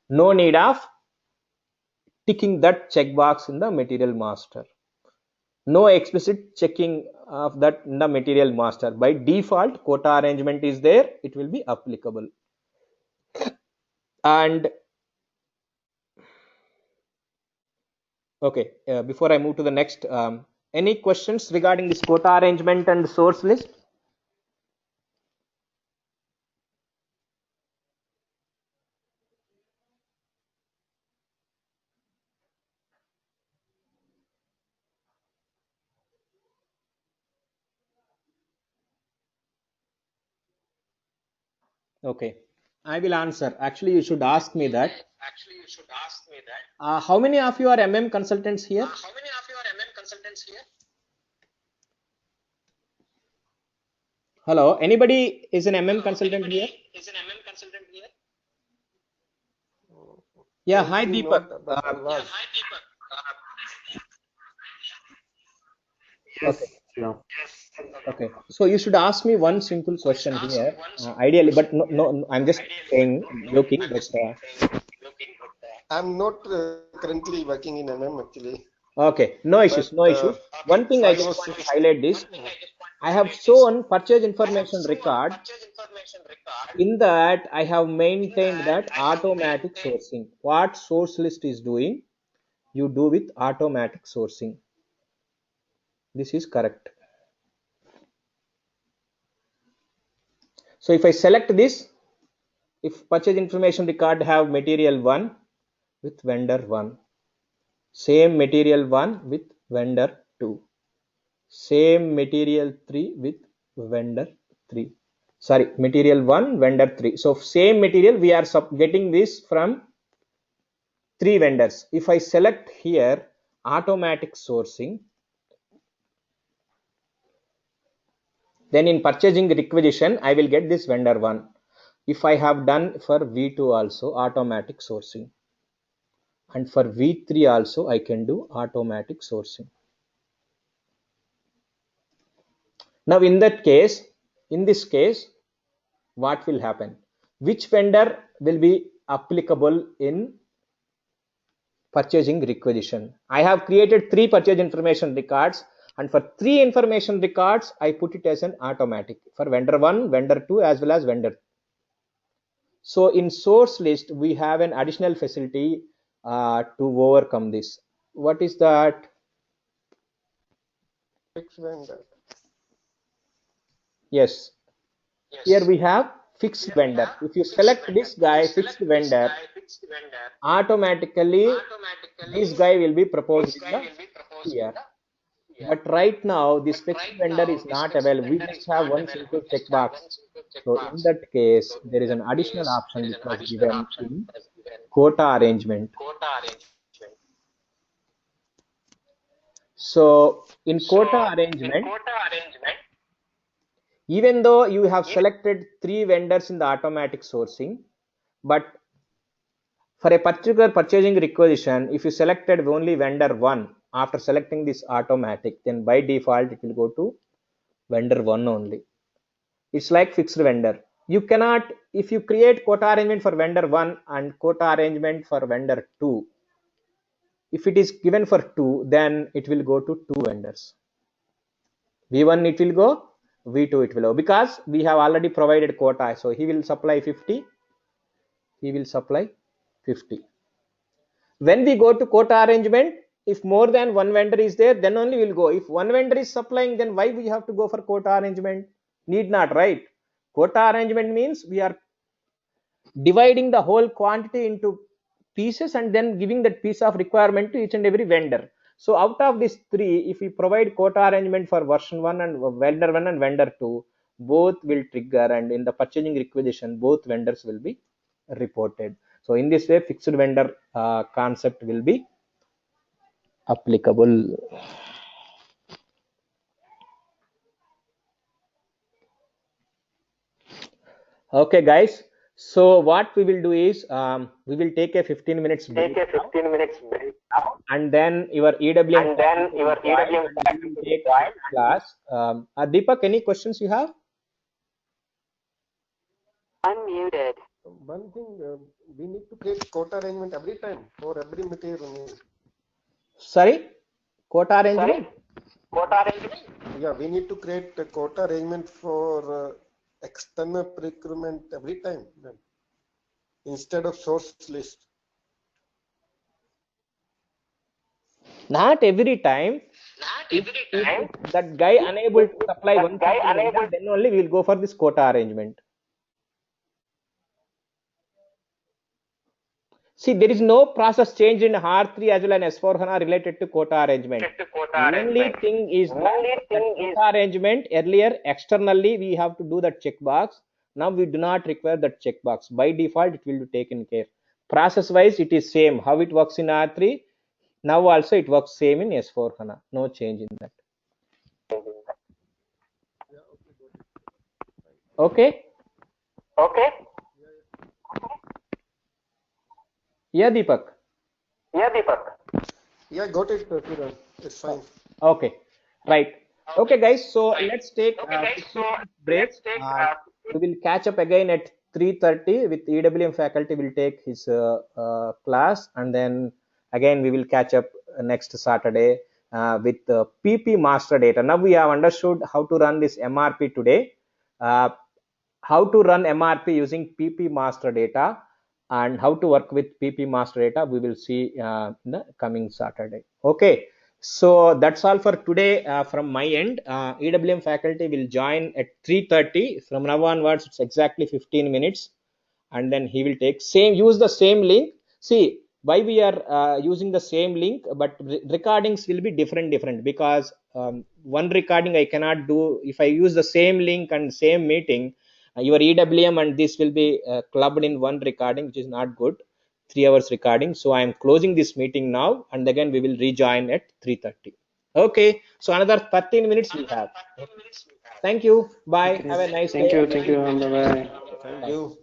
No need of ticking that checkbox in the material master. No explicit checking of that in the material master. By default, quota arrangement is there, it will be applicable. And okay, before I move to the next, any questions regarding this quota arrangement and source list? Okay, I will answer. Actually, you should ask me that. How many of you are MM consultants here? Hello, anybody is an MM consultant here? Yeah, hi Currently Deepak. not, but I was. Yes, Okay. yeah. Okay, so you should ask me one simple question here. Ideally, but no, I'm just saying, joking, but I'm not currently working in MM actually. okay, no issues, But no issues. One thing I just almost want to highlight this. I have shown purchase information record. In that, I have maintained that automatic sourcing. What source list is doing, you do with automatic sourcing. This is correct. So if I select this, if purchase information record have material 1 with vendor 1, same material 1 with vendor 2, same material 3 with vendor 3. Sorry, material 1, vendor 3. So same material we are getting this from 3 vendors. If I select here automatic sourcing, then in purchasing requisition I will get this vendor 1. If I have done for V2 also automatic sourcing, and for V3 also I can do automatic sourcing. Now in this case, what will happen? Which vendor will be applicable in purchasing requisition? I have created 3 purchase information records, and for 3 information records I put it as an automatic for vendor 1, vendor 2 as well as vendor 3. So in source list we have an additional facility to overcome this. What is that? Fixed vendor. Yes, here we have fixed vendor. If you select this guy fixed vendor, automatically this guy will be proposed in the here. But right now this fixed vendor is not available. We just have one simple checkbox. So in that case there is an additional option which was given in quota arrangement. So in quota arrangement, even though you have selected 3 vendors in the automatic sourcing, but for a particular purchasing requisition, if you selected only vendor 1 after selecting this automatic, then by default it will go to vendor 1 only. It's like fixed vendor. You cannot, if you create quota arrangement for vendor 1 and quota arrangement for vendor 2, if it is given for 2, then it will go to 2 vendors. V1 it will go, V2 it will go, because we have already provided quota. So he will supply 50, he will supply 50. When we go to quota arrangement, if more than one vendor is there, then only we'll go. If one vendor is supplying, then why we have to go for quota arrangement? Need not, right? Quota arrangement means we are dividing the whole quantity into pieces and then giving that piece of requirement to each and every vendor. So out of these 3, if we provide quota arrangement for version 1 and vendor 1 and vendor 2, both will trigger, and in the purchasing requisition both vendors will be reported. So in this way fixed vendor concept will be applicable. Okay guys, so what we will do is we will take a 15 minutes break and then your EWM will take class. Deepak, any questions you have? Unmuted. One thing, we need to create quota arrangement every time for every material. Sorry, quota arrangement? Yeah, we need to create a quota arrangement for external procurement every time then, instead of source list. Not every time. If that guy unable to supply one vendor, then only we will go for this quota arrangement. See, there is no process change in R3 as well as S4HANA related to quota arrangement. Only thing is that quota arrangement, earlier externally we have to do that checkbox. Now we do not require that checkbox. By default it will be taken care. Process wise it is same. How it works in R3, now also it works same in S4HANA. No change in that. Okay? Yeah, Deepak. Yeah, got it, Kiran. It's fine. Okay, right. Okay, guys. So let's take a break. We will catch up again at 3:30 with EWM faculty. Will take his class, and then again we will catch up next Saturday with PP master data. Now we have understood how to run this MRP today. How to run MRP using PP master data, and how to work with PP master data we will see in the coming Saturday. Okay, So that's all for today from my end. EWM faculty will join at 3:30. From now onwards, it's exactly 15 minutes, and then he will take use the same link. See why we are using the same link, but recordings will be different because one recording I cannot do if I use the same link and same meeting. Your EWM and this will be clubbed in one recording, which is not good. 3 hours recording. So I am closing this meeting now, and again we will rejoin at 3:30. Okay, so another 13 minutes we have. Thank you. Bye. Okay. Have a nice Thank day. you. Thank you. Bye bye. Thank Bye. you.